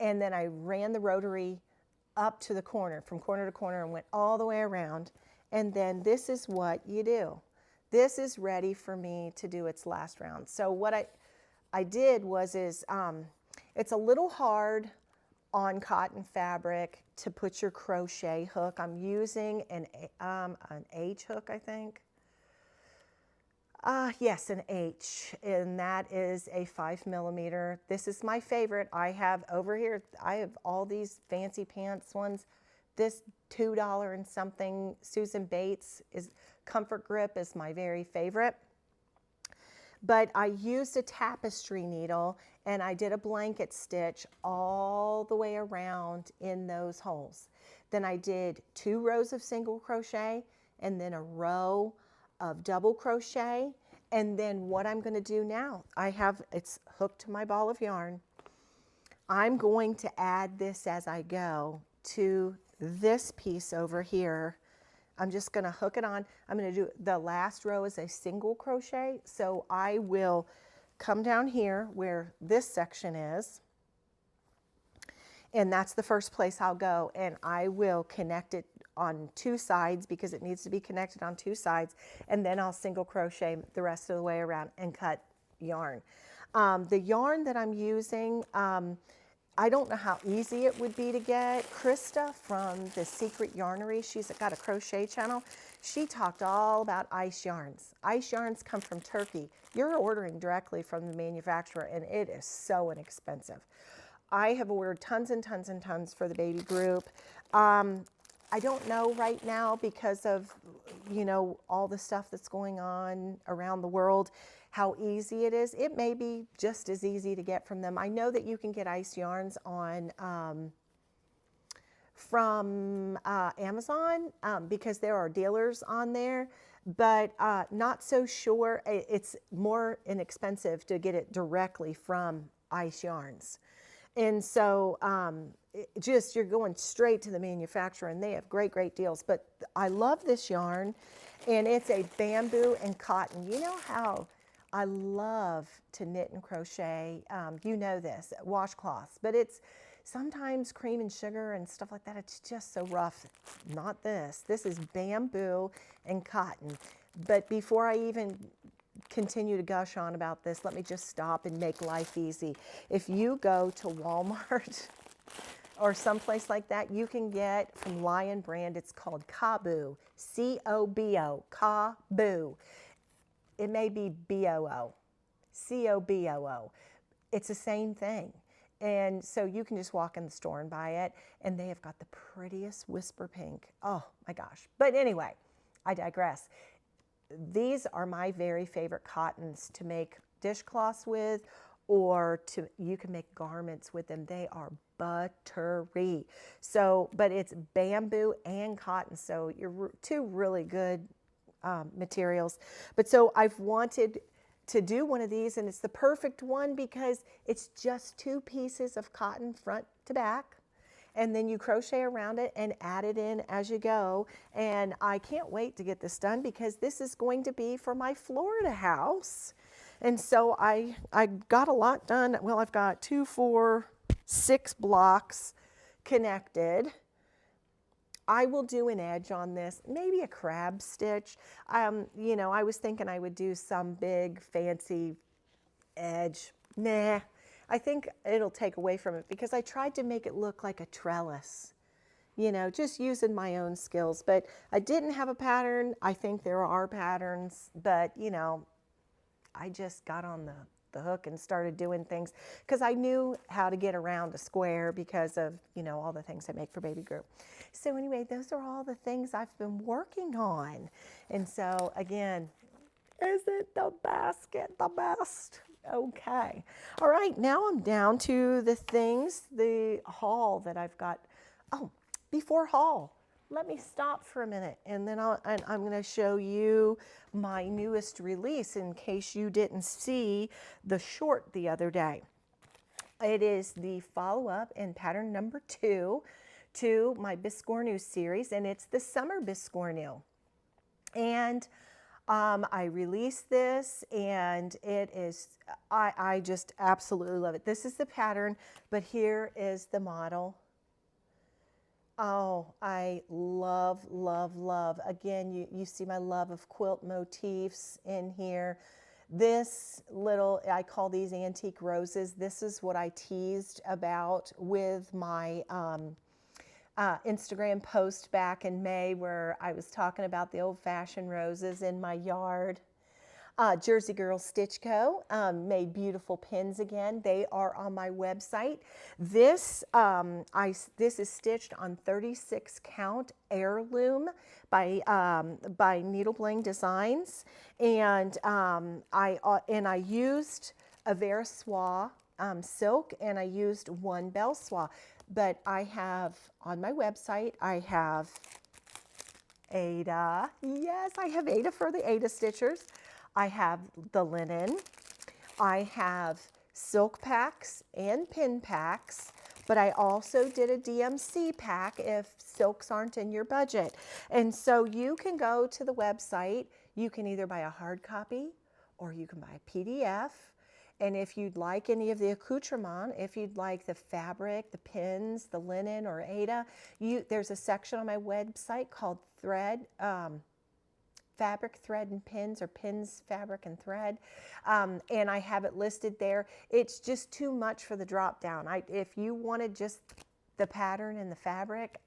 and then I ran the rotary up to the corner, from corner to corner, and went all the way around. And then this is what you do. This is ready for me to do its last round. So what I did it's a little hard on cotton fabric to put your crochet hook. I'm using an H hook, I think. Yes, an H, and that is a 5mm. This is my favorite. I have over here, I have all these fancy pants ones. This $2 and something Susan Bates Comfort Grip is my very favorite. But I used a tapestry needle and I did a blanket stitch all the way around in those holes. Then I did 2 rows of single crochet and then a row of double crochet. And then what I'm going to do now, it's hooked to my ball of yarn. I'm going to add this as I go to this piece over here. I'm just going to hook it on. I'm going to do the last row is a single crochet. So I will come down here where this section is. And that's the first place I'll go. And I will connect it on 2 sides because it needs to be connected on 2 sides. And then I'll single crochet the rest of the way around and cut yarn. The yarn that I'm using, I don't know how easy it would be to get. Krista from the Secret Yarnery, she's got a crochet channel. She talked all about ice yarns. Ice yarns come from Turkey. You're ordering directly from the manufacturer and it is so inexpensive. I have ordered tons and tons and tons for the baby group. I don't know right now because of, you know, all the stuff that's going on around the world, how easy it is. It may be just as easy to get from them. I know that you can get ice yarns on from Amazon because there are dealers on there, but not so sure. It's more inexpensive to get it directly from Ice Yarns. And so you're going straight to the manufacturer and they have great, great deals. But I love this yarn and it's a bamboo and cotton. You know how I love to knit and crochet, you know this, washcloths, but it's sometimes cream and sugar and stuff like that. It's just so rough. Not this. This is bamboo and cotton. But before I even continue to gush on about this, let me just stop and make life easy. If you go to Walmart or someplace like that, you can get from Lion Brand, it's called Caboo, C-O-B-O, Caboo. It may be B-O-O, C-O-B-O-O. It's the same thing. And so you can just walk in the store and buy it, and they have got the prettiest whisper pink. Oh my gosh. But anyway, I digress. These are my very favorite cottons to make dishcloths with, or you can make garments with them. They are buttery. So, but it's bamboo and cotton, so you're 2 really good materials. But so I've wanted to do one of these, and it's the perfect one because it's just 2 pieces of cotton front to back, and then you crochet around it and add it in as you go. And I can't wait to get this done because this is going to be for my Florida house. And so I got a lot done. Well, I've got 2, 4, 6 blocks connected. I will do an edge on this, maybe a crab stitch. You know, I was thinking I would do some big fancy edge. Nah, I think it'll take away from it because I tried to make it look like a trellis, you know, just using my own skills. But I didn't have a pattern. I think there are patterns, but you know, I just got on the hook and started doing things because I knew how to get around a square because of, you know, all the things I make for Baby Group. So anyway, those are all the things I've been working on. And so again, isn't the basket the best? Okay. All right, now I'm down to the things, the haul that I've got. Oh, before haul, let me stop for a minute and then I'm going to show you my newest release in case you didn't see the short the other day. It is the follow-up in pattern number 2 to my Biscornu series, and it's the summer Biscornu. And I released this, and it is, I just absolutely love it. This is the pattern, but here is the model. Oh, I love, love, love. Again, you see my love of quilt motifs in here. This little, I call these antique roses. This is what I teased about with my Instagram post back in May where I was talking about the old-fashioned roses in my yard. Jersey Girl Stitch Co. Made beautiful pins again. They are on my website. This this is stitched on 36 count heirloom by Needle Bling Designs, and I used a Vera Soie silk, and I used 1 Belle Soie. But I have on my website, I have Ada. Yes, I have Ada for the Ada Stitchers. I have the linen, I have silk packs and pin packs, but I also did a DMC pack if silks aren't in your budget. And so you can go to the website, you can either buy a hard copy or you can buy a PDF. And if you'd like any of the accoutrement, if you'd like the fabric, the pins, the linen, or Ada, there's a section on my website called Thread, Fabric, Thread, and Pins, or Pins, Fabric, and Thread. And I have it listed there. It's just too much for the drop down. If you wanted just the pattern and the fabric,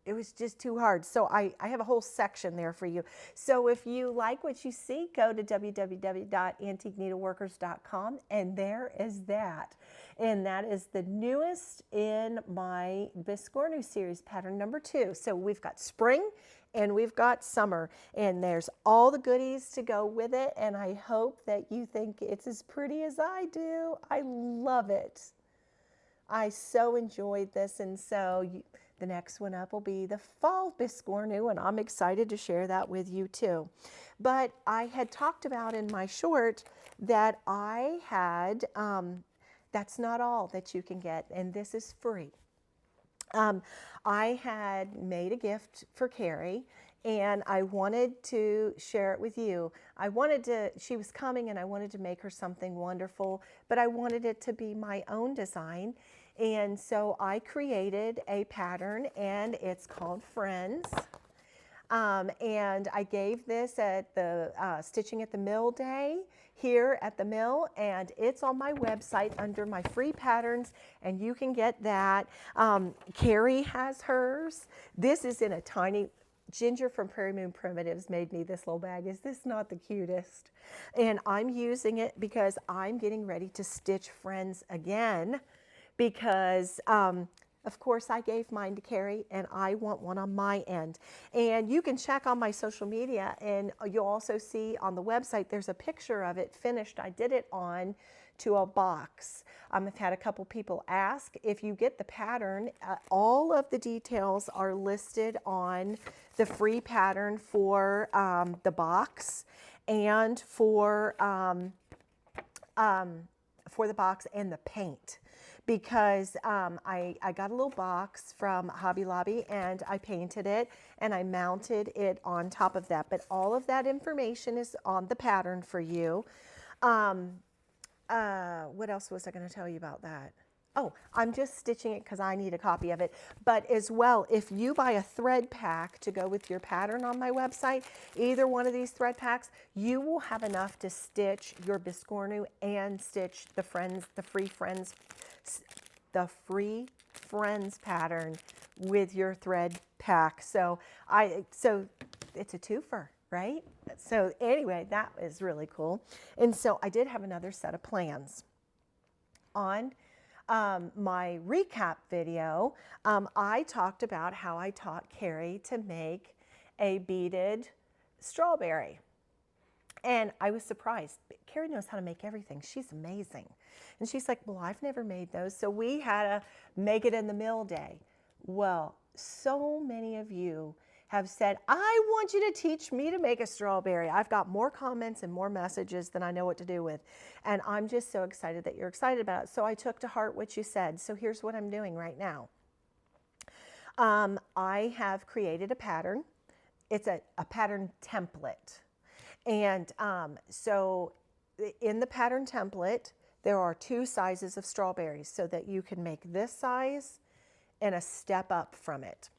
it was just too hard. So I have a whole section there for you. So if you like what you see, go to www.antiqueneedleworkers.com, and there is that. And that is the newest in my Biscornu series, pattern number 2. So we've got spring and we've got summer, and there's all the goodies to go with it. And I hope that you think it's as pretty as I do. I love it. I so enjoyed this, and so the next one up will be the fall Biscornu, and I'm excited to share that with you too. But I had talked about in my short that I had, that's not all that you can get, and this is free. I had made a gift for Carrie, and I wanted to share it with you. She was coming, and I wanted to make her something wonderful, but I wanted it to be my own design. And so I created a pattern, and it's called Friends. And I gave this at the Stitching at the Mill Day here at the mill, and it's on my website under my free patterns, and you can get that. Carrie has hers. This is in a tiny, Ginger from Prairie Moon Primitives made me this little bag. Is this not the cutest? And I'm using it because I'm getting ready to stitch Friends again, because of course, I gave mine to Carrie, and I want one on my end. And you can check on my social media, and you'll also see on the website, there's a picture of it finished. I did it on to a box. I've had a couple people ask. If you get the pattern, all of the details are listed on the free pattern for the box and for the box and the paint. Because I got a little box from Hobby Lobby and I painted it and I mounted it on top of that. But all of that information is on the pattern for you. What else was I going to tell you about that? Oh, I'm just stitching it because I need a copy of it. But as well, if you buy a thread pack to go with your pattern on my website, either one of these thread packs, you will have enough to stitch your Biscornu and stitch the free friends pattern with your thread pack. So it's a twofer, right? So anyway, that is really cool. And so I did have another set of plans. On my recap video, I talked about how I taught Carrie to make a beaded strawberry. And I was surprised. Carrie knows how to make everything. She's amazing. And she's like, well, I've never made those. So we had a make it in the mill day. Well, so many of you have said, I want you to teach me to make a strawberry. I've got more comments and more messages than I know what to do with. And I'm just so excited that you're excited about it. So I took to heart what you said. So here's what I'm doing right now. I have created a pattern. It's a pattern template. And so in the pattern template, there are 2 sizes of strawberries so that you can make this size and a step up from it.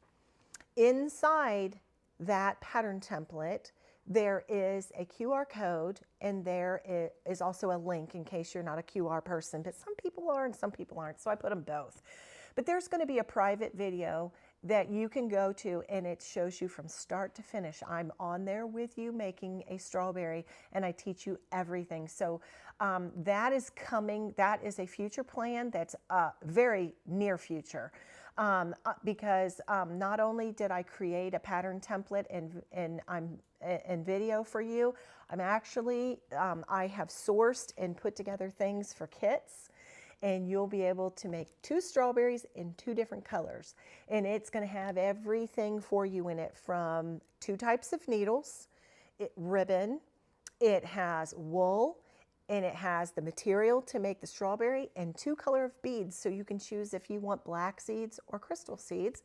Inside that pattern template, there is a QR code and there is also a link in case you're not a QR person, but some people are and some people aren't, so I put them both. But there's going to be a private video that you can go to and it shows you from start to finish. I'm on there with you making a strawberry and I teach you everything. So that is coming. That is a future plan that's very near future. Because not only did I create a pattern template and video for you, I'm actually, I have sourced and put together things for kits, and you'll be able to make 2 strawberries in 2 different colors. And it's going to have everything for you in it, from 2 types of needles, ribbon, it has wool, and it has the material to make the strawberry and 2 color of beads. So you can choose if you want black seeds or crystal seeds.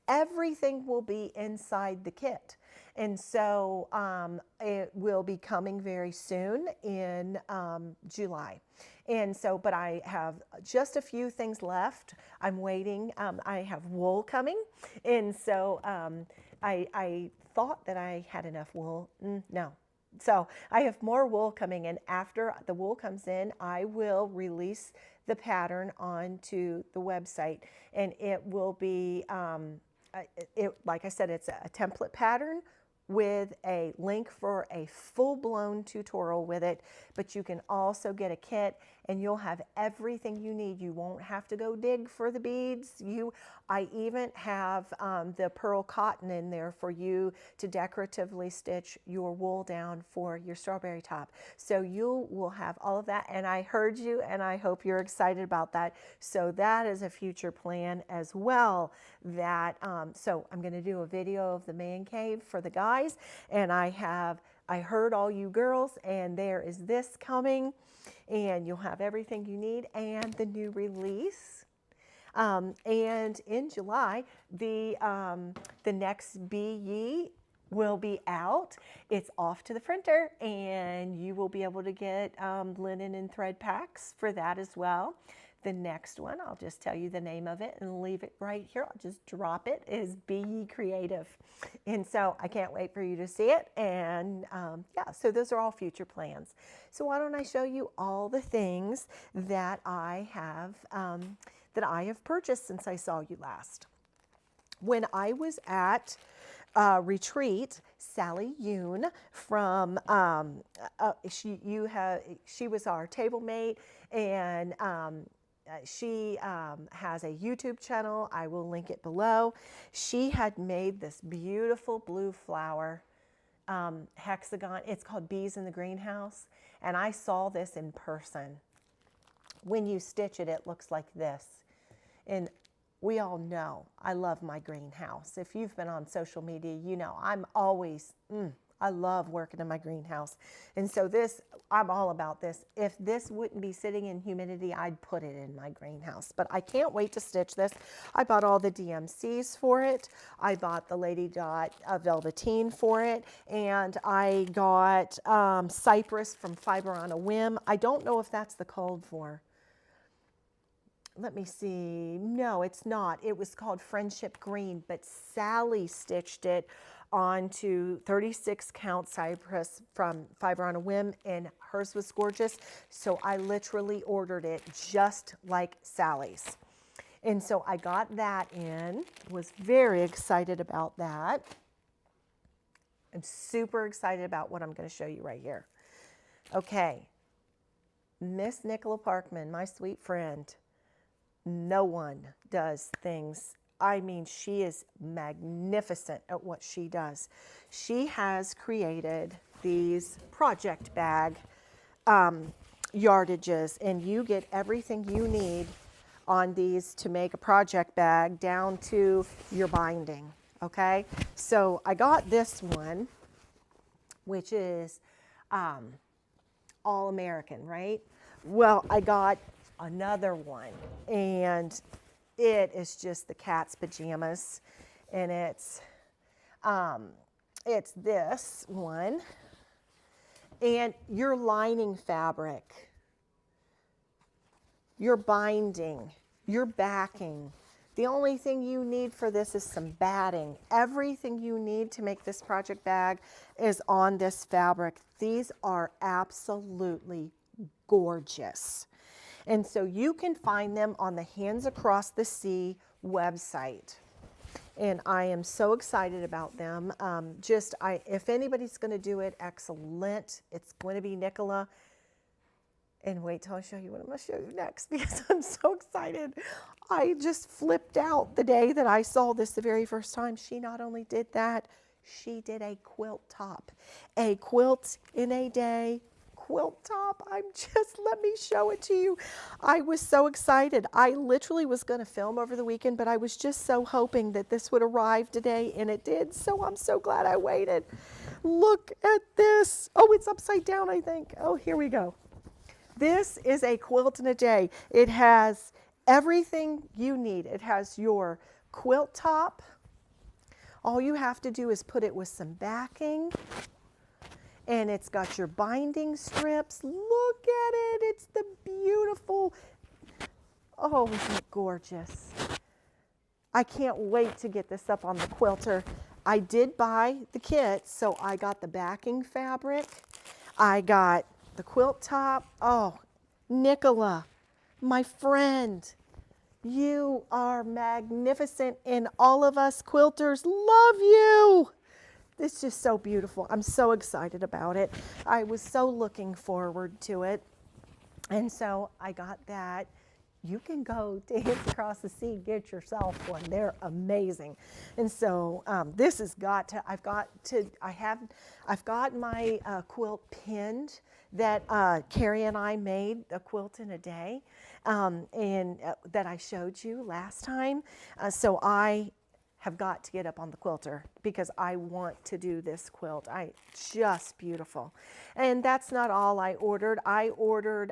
Everything will be inside the kit. And so it will be coming very soon in July. And so, but I have just a few things left. I'm waiting. I have wool coming. And so I thought that I had enough wool. No. So I have more wool coming in. After the wool comes in, I will release the pattern onto the website, and it will be, like I said, it's a template pattern with a link for a full-blown tutorial with it, but you can also get a kit and you'll have everything you need. You won't have to go dig for the beads. I even have the pearl cotton in there for you to decoratively stitch your wool down for your strawberry top. So you will have all of that, and I heard you and I hope you're excited about that. So that is a future plan as well. That so I'm going to do a video of the man cave for the guys, and I heard all you girls, and there is this coming, and you'll have everything you need and the new release. And in July, the next Be Ye will be out. It's off to the printer, and you will be able to get linen and thread packs for that as well. The next one, I'll just tell you the name of it and leave it right here. I'll just drop it, is Be Ye Creative. And so I can't wait for you to see it. And yeah, so those are all future plans. So why don't I show you all the things that I have purchased since I saw you last. When I was at retreat, Sally Yoon from she was our table mate, and she has a YouTube channel. I will link it below. She had made this beautiful blue flower hexagon. It's called Bees in the Greenhouse. And I saw this in person. When you stitch it, it looks like this. And we all know I love my greenhouse. If you've been on social media, you know I'm always, I love working in my greenhouse. And so this, I'm all about this. If this wouldn't be sitting in humidity, I'd put it in my greenhouse. But I can't wait to stitch this. I bought all the DMCs for it. I bought the Lady Dot velveteen for it. And I got Cypress from Fiber on a Whim. I don't know if that's the code for. Let me see. No, it's not. It was called Friendship Green, but Sally stitched it onto 36 count Cypress from Fiber on a Whim, and hers was gorgeous. So I literally ordered it just like Sally's. And so I got that in, was very excited about that. I'm super excited about what I'm going to show you right here. Okay, Miss Nicola Parkman, my sweet friend. No one does things. I mean, she is magnificent at what she does. She has created these project bag yardages, and you get everything you need on these to make a project bag down to your binding, okay? So I got this one, which is all American, right? Well, I got another one, and it is just the cat's pajamas, and it's this one, and your lining fabric, your binding, your backing. The only thing you need for this is some batting. Everything you need to make this project bag is on this fabric. These are absolutely gorgeous. And so you can find them on the Hands Across the Sea website. And I am so excited about them. If anybody's going to do it, excellent. It's going to be Nicola. And wait till I show you what I'm going to show you next, because I'm so excited. I just flipped out the day that I saw this the very first time. She not only did that, she did a quilt top. A quilt in a day. Quilt top. Let me show it to you. I was so excited. I literally was going to film over the weekend, but I was just so hoping that this would arrive today, and it did. So I'm so glad I waited. Look at this. Oh, it's upside down, I think. Oh, here we go. This is a quilt in a day. It has everything you need. It has your quilt top. All you have to do is put it with some backing. And it's got your binding strips. Look at it. It's the beautiful. Oh, isn't it gorgeous? I can't wait to get this up on the quilter. I did buy the kit, so I got the backing fabric. I got the quilt top. Oh, Nicola, my friend, you are magnificent, and all of us quilters love you. It's just so beautiful. I'm so excited about it. I was so looking forward to it. And so I got that. You can go to Hands Across the Sea, get yourself one. They're amazing. And so this has got to, I've got my quilt pinned that Carrie and I made, a quilt in a day, that I showed you last time. So I have got to get up on the quilter because I want to do this quilt. Just beautiful. And that's not all I ordered. I ordered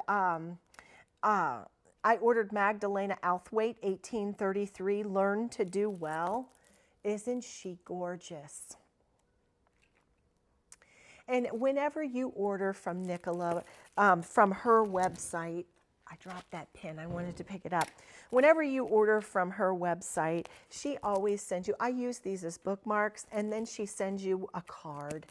Magdalena Outhwaite, 1833, Learn to Do Well. Isn't she gorgeous? And whenever you order from Nicola, from her website, I dropped that pen, I wanted to pick it up. Whenever you order from her website, she always sends you, I use these as bookmarks, and then she sends you a card.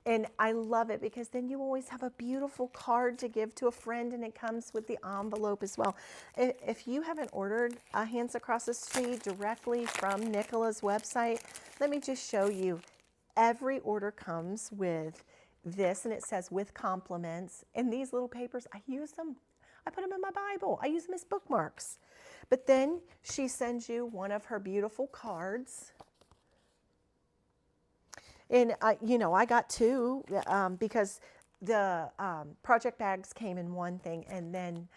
And I love it because then you always have a beautiful card to give to a friend, and it comes with the envelope as well. If you haven't ordered Hands Across the Sea directly from Nicola's website, let me just show you. Every order comes with this, and it says with compliments. And these little papers, I use them. I put them in my Bible. I use them as bookmarks. But then she sends you one of her beautiful cards. And, you know, I got two because the project bags came in one thing, and then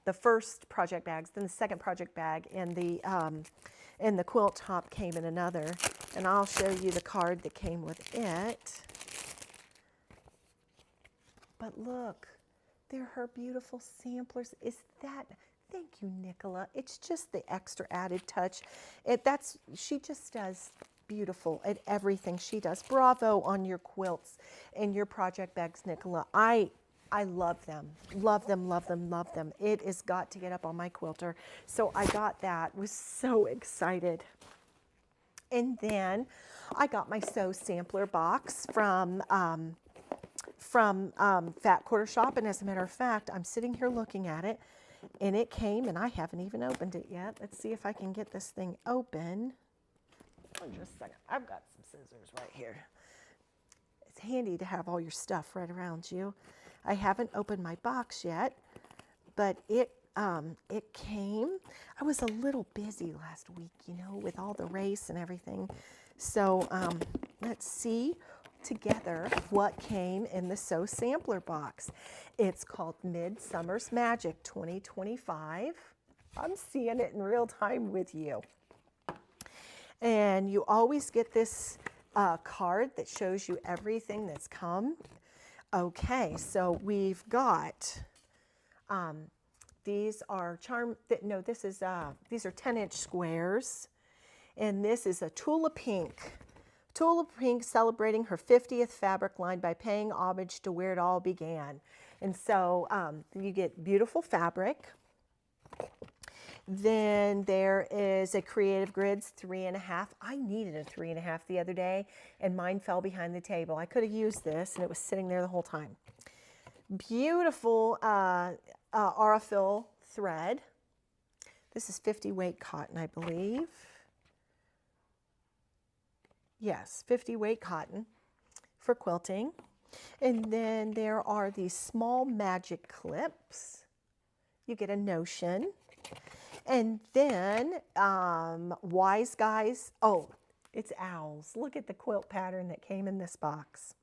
the first project bags, then the second project bag, and the quilt top came in another. And I'll show you the card that came with it. But look, they're her beautiful samplers. Is that, thank you, Nicola. It's just the extra added touch. She just does beautiful at everything she does. Bravo on your quilts and your project bags, Nicola. I love them. Love them, love them, love them. It has got to get up on my quilter. So I got that, was so excited. And then I got my sew sampler box from Fat Quarter Shop. And as a matter of fact, I'm sitting here looking at it, and it came, and I haven't even opened it yet. Let's see if I can get this thing open. Oh, just a second. I've got some scissors right here. It's handy to have all your stuff right around you. I haven't opened my box yet, but it came. I was a little busy last week, you know, with all the race and everything. So let's see together what came in the Sew Sampler box. It's called Midsummer's Magic 2025. I'm seeing it in real time with you. And you always get this card that shows you everything that's come. Okay, so we've got, these are these are 10-inch squares. And this is a Tulip Pink. Tulip Pink celebrating her 50th fabric line by paying homage to where it all began. And so you get beautiful fabric. Then there is a Creative Grids 3.5. I needed a 3.5 the other day, and mine fell behind the table. I could have used this, and it was sitting there the whole time. Beautiful Aurifil thread. This is 50 weight cotton, I believe. Yes, 50 weight cotton for quilting. And then there are these small magic clips. You get a notion. And then Wise Guys, oh, it's owls. Look at the quilt pattern that came in this box.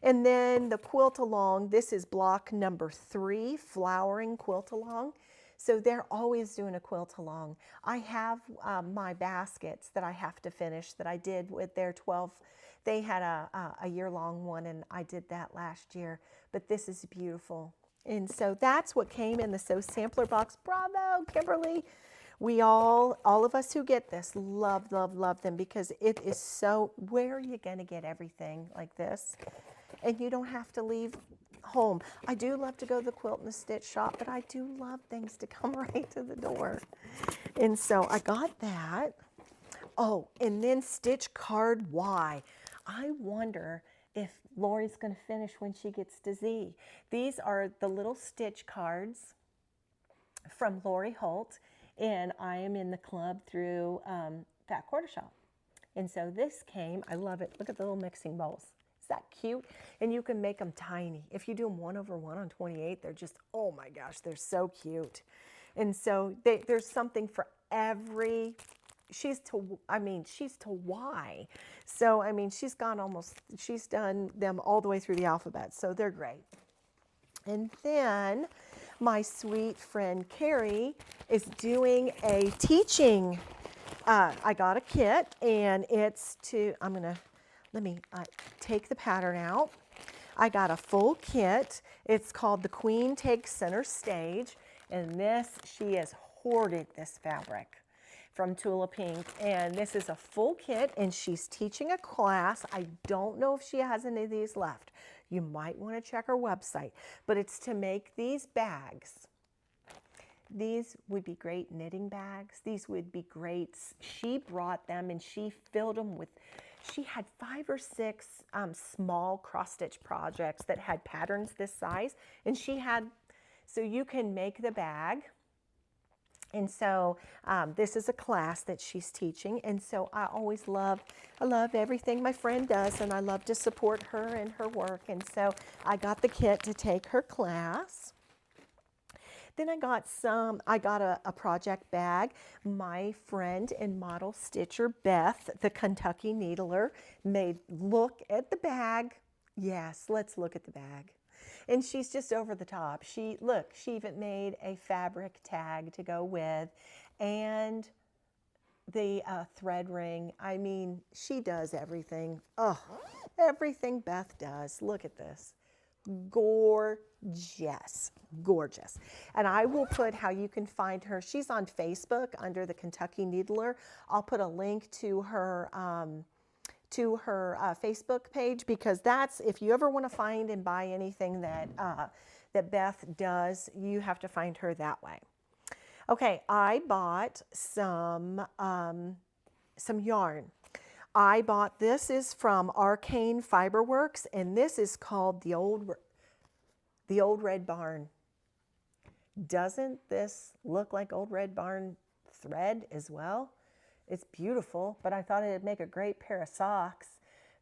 And then the quilt along, this is block number 3, flowering quilt along. So they're always doing a quilt along. I have my baskets that I have to finish that I did with their 12. They had a year-long one, and I did that last year. But this is beautiful. And so that's what came in the Sew Sampler box. Bravo, Kimberly. We all of us who get this love, love, love them, because it is so, where are you going to get everything like this? And you don't have to leave home. I do love to go to the quilt and the stitch shop, but I do love things to come right to the door. And so I got that. Oh, and then Stitch Card Y. I wonder if Lori's going to finish when she gets to Z. These are the little stitch cards from Lori Holt, and I am in the club through Fat Quarter Shop. And so this came, I love it. Look at the little mixing bowls. Is that cute? And you can make them tiny. If you do them 1/1 on 28, they're just, oh my gosh, they're so cute. And so there's something for every, she's to Y. So, I mean, she's done them all the way through the alphabet. So they're great. And then my sweet friend Carrie is doing a teaching. I got a kit, and it's to, let me take the pattern out. I got a full kit. It's called The Queen Takes Center Stage. And this, she has hoarded this fabric from Tulip Pink. And this is a full kit, and she's teaching a class. I don't know if she has any of these left. You might want to check her website. But it's to make these bags. These would be great knitting bags. These would be great. She brought them, and she filled them with, she had 5 or 6 small cross-stitch projects that had patterns this size. And she had, so you can make the bag. And so this is a class that she's teaching. And so I love everything my friend does, and I love to support her and her work. And so I got the kit to take her class. Then I got a project bag. My friend and model stitcher, Beth, the Kentucky needler, made, look at the bag. Yes, let's look at the bag. And she's just over the top. She even made a fabric tag to go with, and the thread ring. I mean, she does everything. Oh, everything Beth does. Look at this. Gorgeous, gorgeous. And I will put how you can find her. She's on Facebook under the Kentucky Needler. I'll put a link to her Facebook page, because that's, if you ever want to find and buy anything that that Beth does, you have to find her that way. Okay, I bought some yarn. I bought, this is from Arcane Fiberworks, and this is called the Old Red Barn. Doesn't this look like Old Red Barn thread as well? It's beautiful, but I thought it'd make a great pair of socks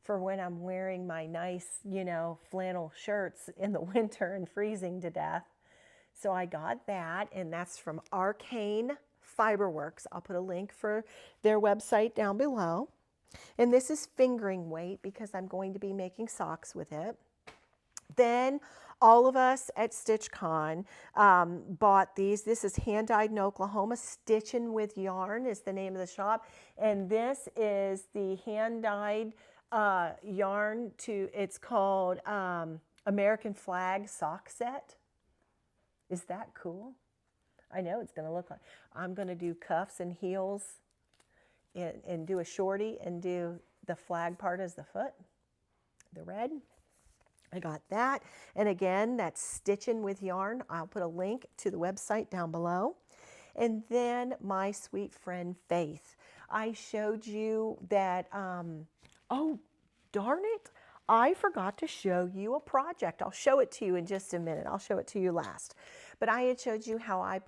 for when I'm wearing my nice, you know, flannel shirts in the winter and freezing to death. So I got that, and that's from Arcane Fiberworks. I'll put a link for their website down below. And this is fingering weight because I'm going to be making socks with it. Then all of us at StitchCon bought these. This is Hand Dyed in Oklahoma. Stitching with Yarn is the name of the shop. And this is the hand dyed yarn it's called American Flag Sock Set. Is that cool? I know it's going to look like, I'm going to do cuffs and heels and do a shorty and do the flag part as the foot, the red. I got that. And again, that's Stitching with Yarn. I'll put a link to the website down below. And then my sweet friend Faith. I showed you that, oh, darn it. I forgot to show you a project. I'll show it to you in just a minute. I'll show it to you last. But I had showed you how I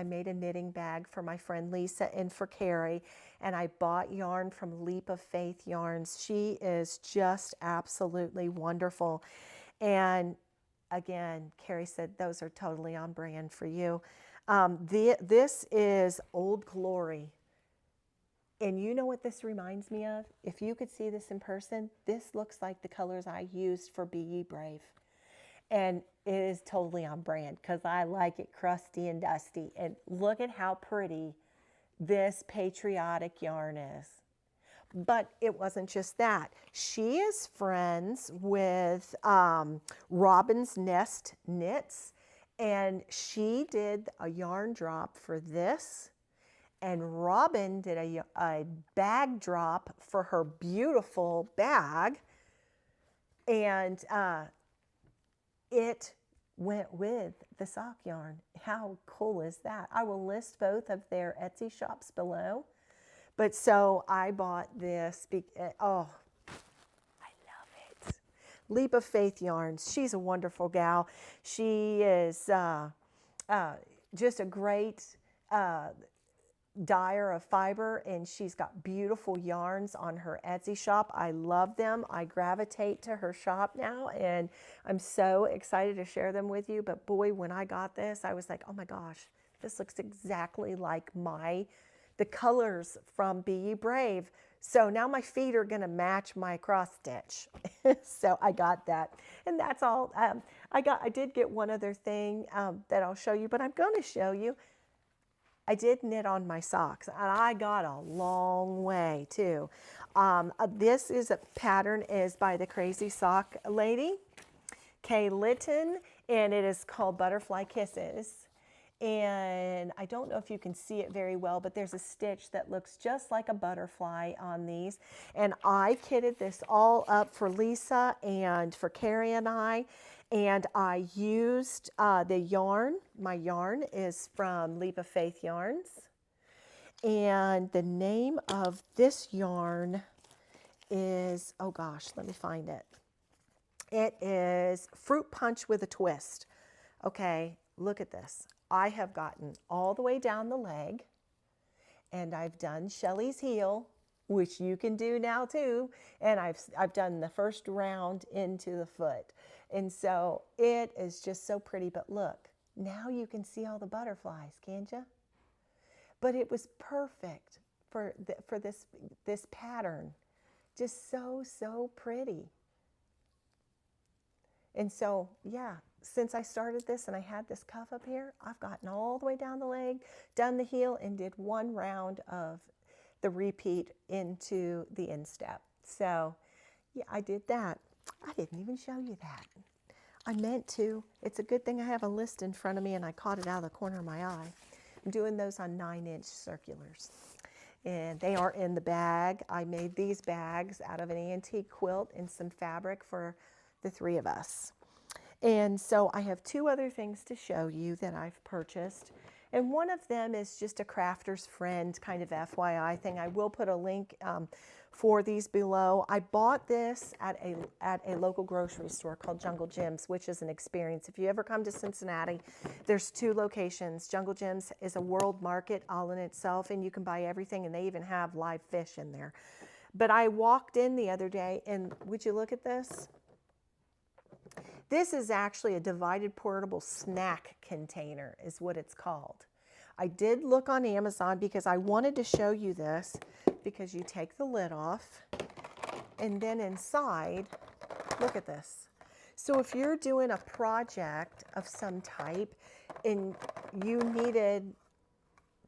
made a knitting bag for my friend Lisa and for Carrie, and I bought yarn from Leap of Faith Yarns. She is just absolutely wonderful. And again, Carrie said those are totally on brand for you. This is Old Glory. And you know what this reminds me of? If you could see this in person, this looks like the colors I used for Be Ye Brave. And it is totally on brand because I like it crusty and dusty. And look at how pretty this patriotic yarn is. But it wasn't just that. She is friends with Robin's Nest Knits, and she did a yarn drop for this. And Robin did a bag drop for her beautiful bag. And it went with the sock yarn. How cool is that? I will list both of their Etsy shops below. But so I bought this. Oh, I love it. Leap of Faith Yarns. She's a wonderful gal. She is just a great dyer of fiber, and she's got beautiful yarns on her Etsy shop. I love them. I gravitate to her shop now, and I'm so excited to share them with you. But boy, when I got this, I was like, oh my gosh, this looks exactly like the colors from Be Ye Brave. So now my feet are going to match my cross stitch. So I got that, and that's all. I did get one other thing that I'll show you, but I'm going to show you. I did knit on my socks, and I got a long way too. This is a pattern is by the Crazy Sock Lady, Kay Litton, and it is called Butterfly Kisses. And I don't know if you can see it very well, but there's a stitch that looks just like a butterfly on these. And I kitted this all up for Lisa and for Carrie and I. And I used the yarn. My yarn is from Leap of Faith Yarns. And the name of this yarn is, oh gosh, let me find it. It is Fruit Punch with a Twist. Okay, look at this. I have gotten all the way down the leg, and I've done Shellie's heel, which you can do now too. And I've done the first round into the foot. And so it is just so pretty, but look, Now you can see all the butterflies, can't you? But it was perfect for this pattern. Just so pretty. And so, yeah, since I started this and I had this cuff up here, I've gotten all the way down the leg, done the heel, and did one round of the repeat into the instep. So, yeah, I did that. I didn't even show you that. I meant to. It's a good thing I have a list in front of me and I caught it out of the corner of my eye. I'm doing those on 9-inch circulars. And they are in the bag. I made these bags out of an antique quilt and some fabric for the 3 of us. And so I have 2 other things to show you that I've purchased. And one of them is just a crafter's friend kind of FYI thing. I will put a link for these below. I bought this at a local grocery store called Jungle Jim's, which is an experience. If you ever come to Cincinnati, there's 2 locations. Jungle Jim's is a world market all in itself, and you can buy everything, and they even have live fish in there. But I walked in the other day, and would you look at this? This is actually a divided portable snack container is what it's called. I did look on Amazon because I wanted to show you this, because you take the lid off and then inside, look at this. So if you're doing a project of some type and you needed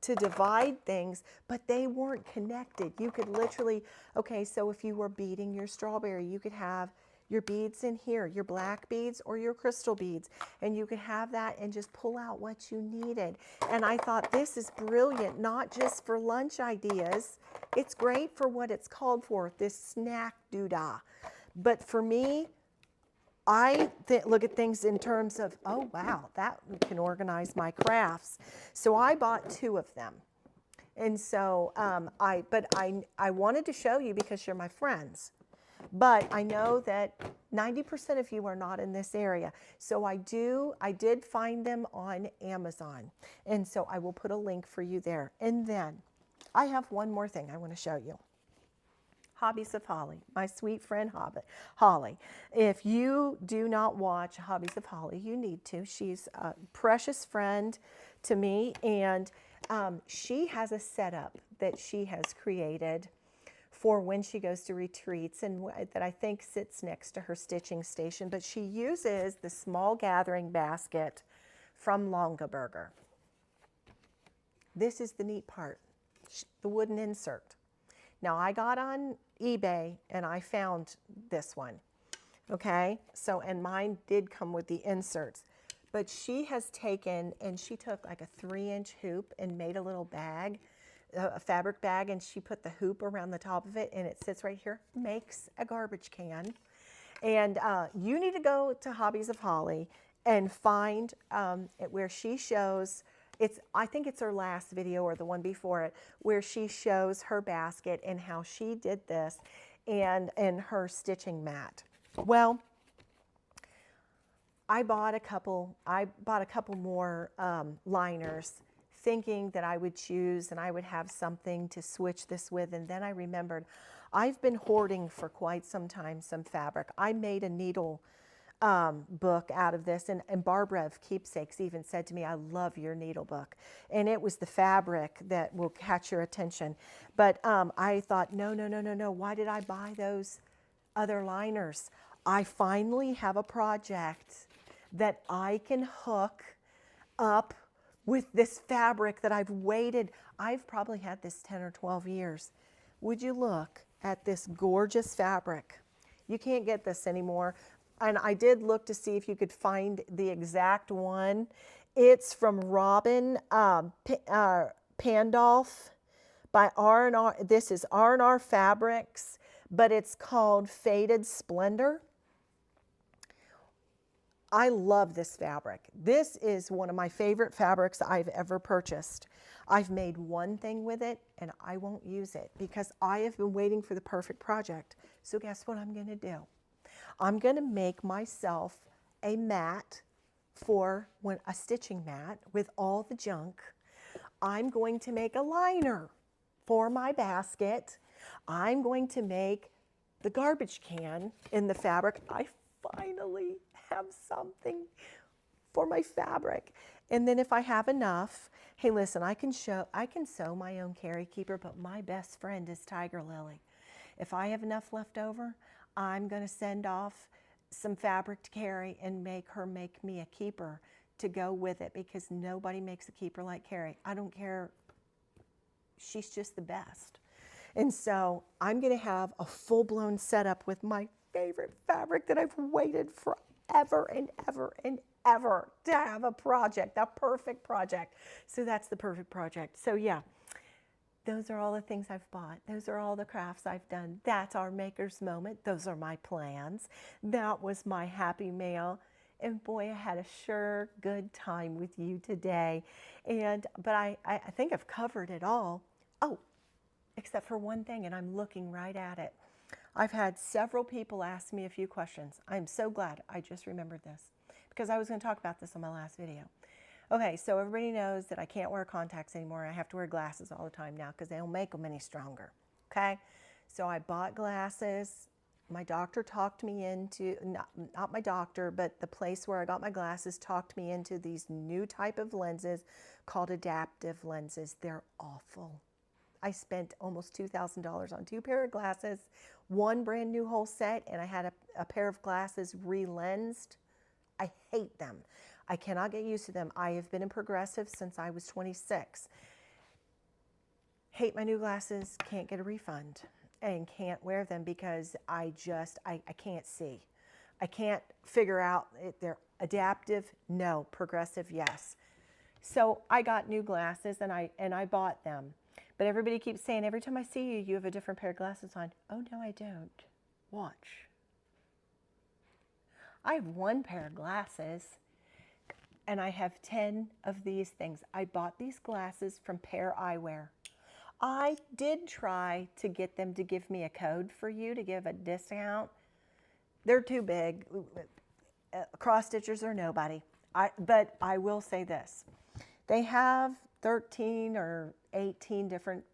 to divide things, but they weren't connected, you could literally, okay, so if you were beading your strawberry, you could have your beads in here, your black beads or your crystal beads, and you could have that and just pull out what you needed. And I thought this is brilliant, not just for lunch ideas. It's great for what it's called for, this snack doodah. But for me, I look at things in terms of, oh wow, that can organize my crafts. So I bought 2 of them. And so I wanted to show you because you're my friends. But I know that 90% of you are not in this area. So I did find them on Amazon. And so I will put a link for you there. And then I have one more thing I want to show you. Hobbies of Holly, my sweet friend Holly. If you do not watch Hobbies of Holly, you need to. She's a precious friend to me. And she has a setup that she has created for when she goes to retreats, and that I think sits next to her stitching station. But she uses the small gathering basket from Longaberger. This is the neat part, the wooden insert. Now I got on eBay and I found this one, okay? So, and mine did come with the inserts. But she has taken, and she took like a 3-inch hoop and made a little bag, a fabric bag, and she put the hoop around the top of it, and it sits right here, makes a garbage can. And you need to go to Hobbies of Holly and find where she shows, I think it's her last video or the one before it, where she shows her basket and how she did this and her stitching mat. Well, I bought a couple more liners, thinking that I would choose and I would have something to switch this with. And then I remembered I've been hoarding for quite some time some fabric. I made a needle book out of this, and Barbara of Keepsakes even said to me, I love your needle book. And it was the fabric that will catch your attention. But I thought, no, why did I buy those other liners? I finally have a project that I can hook up with this fabric that I've probably had this 10 or 12 years. Would you look at this gorgeous fabric? You can't get this anymore. And I did look to see if you could find the exact one. It's from Robin Pandolf by R&R. This is R&R Fabrics, but it's called Faded Splendor. I love this fabric. This is one of my favorite fabrics I've ever purchased. I've made one thing with it and I won't use it because I have been waiting for the perfect project. So guess what I'm going to do? I'm going to make myself a mat for a stitching mat with all the junk. I'm going to make a liner for my basket. I'm going to make the garbage can in the fabric. I finally have something for my fabric. And then if I have enough, hey, listen, I can sew my own carry keeper, but my best friend is Tiger Lily. If I have enough left over, I'm going to send off some fabric to Carrie and make her make me a keeper to go with it, because nobody makes a keeper like Carrie. I don't care. She's just the best. And so I'm going to have a full-blown setup with my favorite fabric that I've waited forever and ever and ever to have a project, a perfect project. So that's the perfect project. So yeah, those are all the things I've bought. Those are all the crafts I've done. That's our maker's moment. Those are my plans. That was my happy mail. And boy, I had a sure good time with you today. But I think I've covered it all. Oh, except for one thing, and I'm looking right at it. I've had several people ask me a few questions. I'm so glad I just remembered this, because I was going to talk about this on my last video. Okay, so everybody knows that I can't wear contacts anymore. I have to wear glasses all the time now because they don't make them any stronger. Okay, so I bought glasses. My doctor talked me into, not my doctor, but the place where I got my glasses talked me into these new type of lenses called adaptive lenses. They're awful. I spent almost $2,000 on 2 pair of glasses, 1 brand new whole set, and I had a pair of glasses re-lensed. I hate them. I cannot get used to them. I have been in progressive since I was 26. Hate my new glasses, can't get a refund, and can't wear them because I can't see. I can't figure out if they're adaptive, no, progressive, yes. So I got new glasses and I bought them. But everybody keeps saying, every time I see you, you have a different pair of glasses on. Oh, no, I don't. Watch. I have 1 pair of glasses, and I have 10 of these things. I bought these glasses from Pear Eyewear. I did try to get them to give me a code for you to give a discount. They're too big. Cross stitchers are nobody. But I will say this. They have 13 or 18 different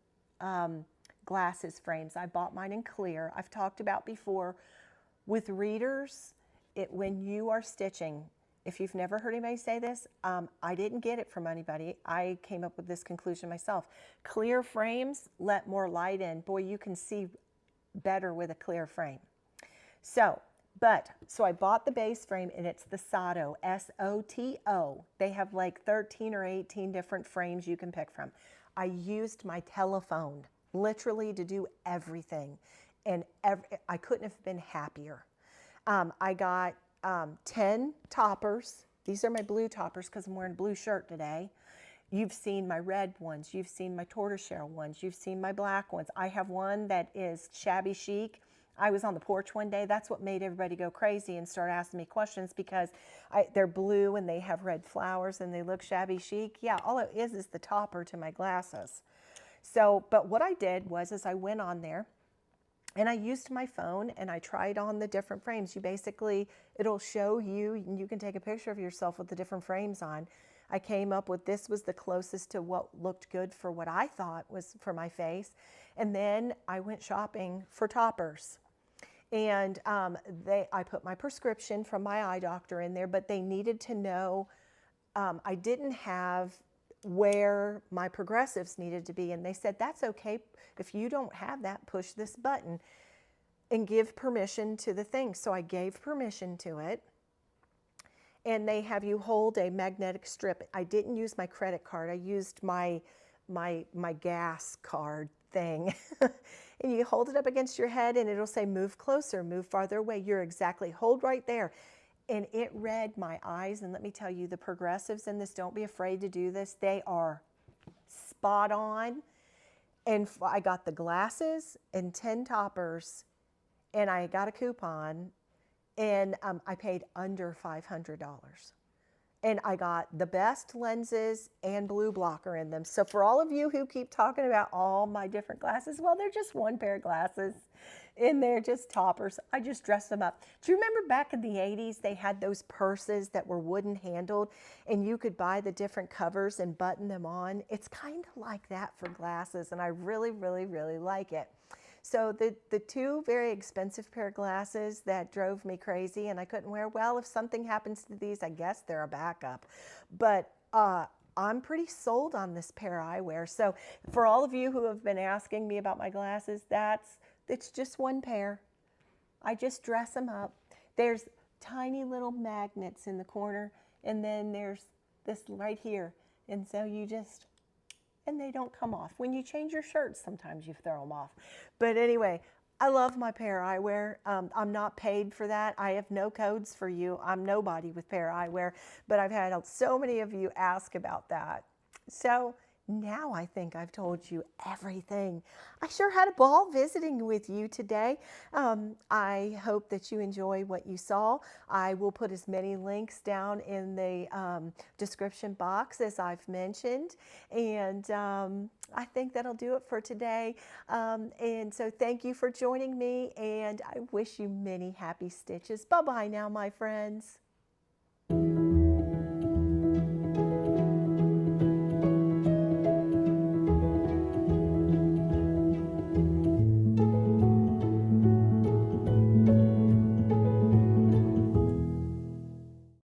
glasses frames. I bought mine in clear. I've talked about before with readers, when you are stitching, if you've never heard anybody say this, I didn't get it from anybody. I came up with this conclusion myself. Clear frames let more light in. Boy, you can see better with a clear frame. So I bought the base frame, and it's the Soto, S-O-T-O. They have like 13 or 18 different frames you can pick from. I used my telephone literally to do everything, and I couldn't have been happier. I got 10 toppers. These are my blue toppers because I'm wearing a blue shirt today. You've seen my red ones. You've seen my tortoiseshell ones. You've seen my black ones. I have one that is shabby chic. I was on the porch one day. That's what made everybody go crazy and start asking me questions, because they're blue and they have red flowers and they look shabby chic. Yeah, all it is the topper to my glasses. So, but what I did was I went on there and I used my phone and I tried on the different frames. It'll show you, and you can take a picture of yourself with the different frames on. I came up with this was the closest to what looked good for what I thought was for my face. And then I went shopping for toppers. And I put my prescription from my eye doctor in there, but they needed to know I didn't have where my progressives needed to be. And they said, that's okay. If you don't have that, push this button and give permission to the thing. So I gave permission to it. And they have you hold a magnetic strip. I didn't use my credit card. I used my gas card thing. And you hold it up against your head and it'll say move closer, move farther away. You're exactly, hold right there. And it read my eyes. And let me tell you, the progressives in this, don't be afraid to do this. They are spot on. And I got the glasses and 10 toppers, and I got a coupon, and I paid under $500. And I got the best lenses and blue blocker in them. So for all of you who keep talking about all my different glasses, well, they're just 1 pair of glasses, and they're just toppers. I just dressed them up. Do you remember back in the 80s, they had those purses that were wooden handled, and you could buy the different covers and button them on? It's kind of like that for glasses, and I really, really, really like it. So the 2 very expensive pair of glasses that drove me crazy and I couldn't wear, well, if something happens to these, I guess they're a backup. But I'm pretty sold on this pair of eyewear. So for all of you who have been asking me about my glasses, it's just one pair. I just dress them up. There's tiny little magnets in the corner, and then there's this right here. And so and they don't come off. When you change your shirts, sometimes you throw them off. But anyway, I love my pair of eyewear. I'm not paid for that. I have no codes for you. I'm nobody with pair of eyewear, but I've had so many of you ask about that. So now I think I've told you everything. I sure had a ball visiting with you today. I hope that you enjoy what you saw. I will put as many links down in the description box as I've mentioned. And I think that'll do it for today. And so thank you for joining me, and I wish you many happy stitches. Bye-bye now, my friends.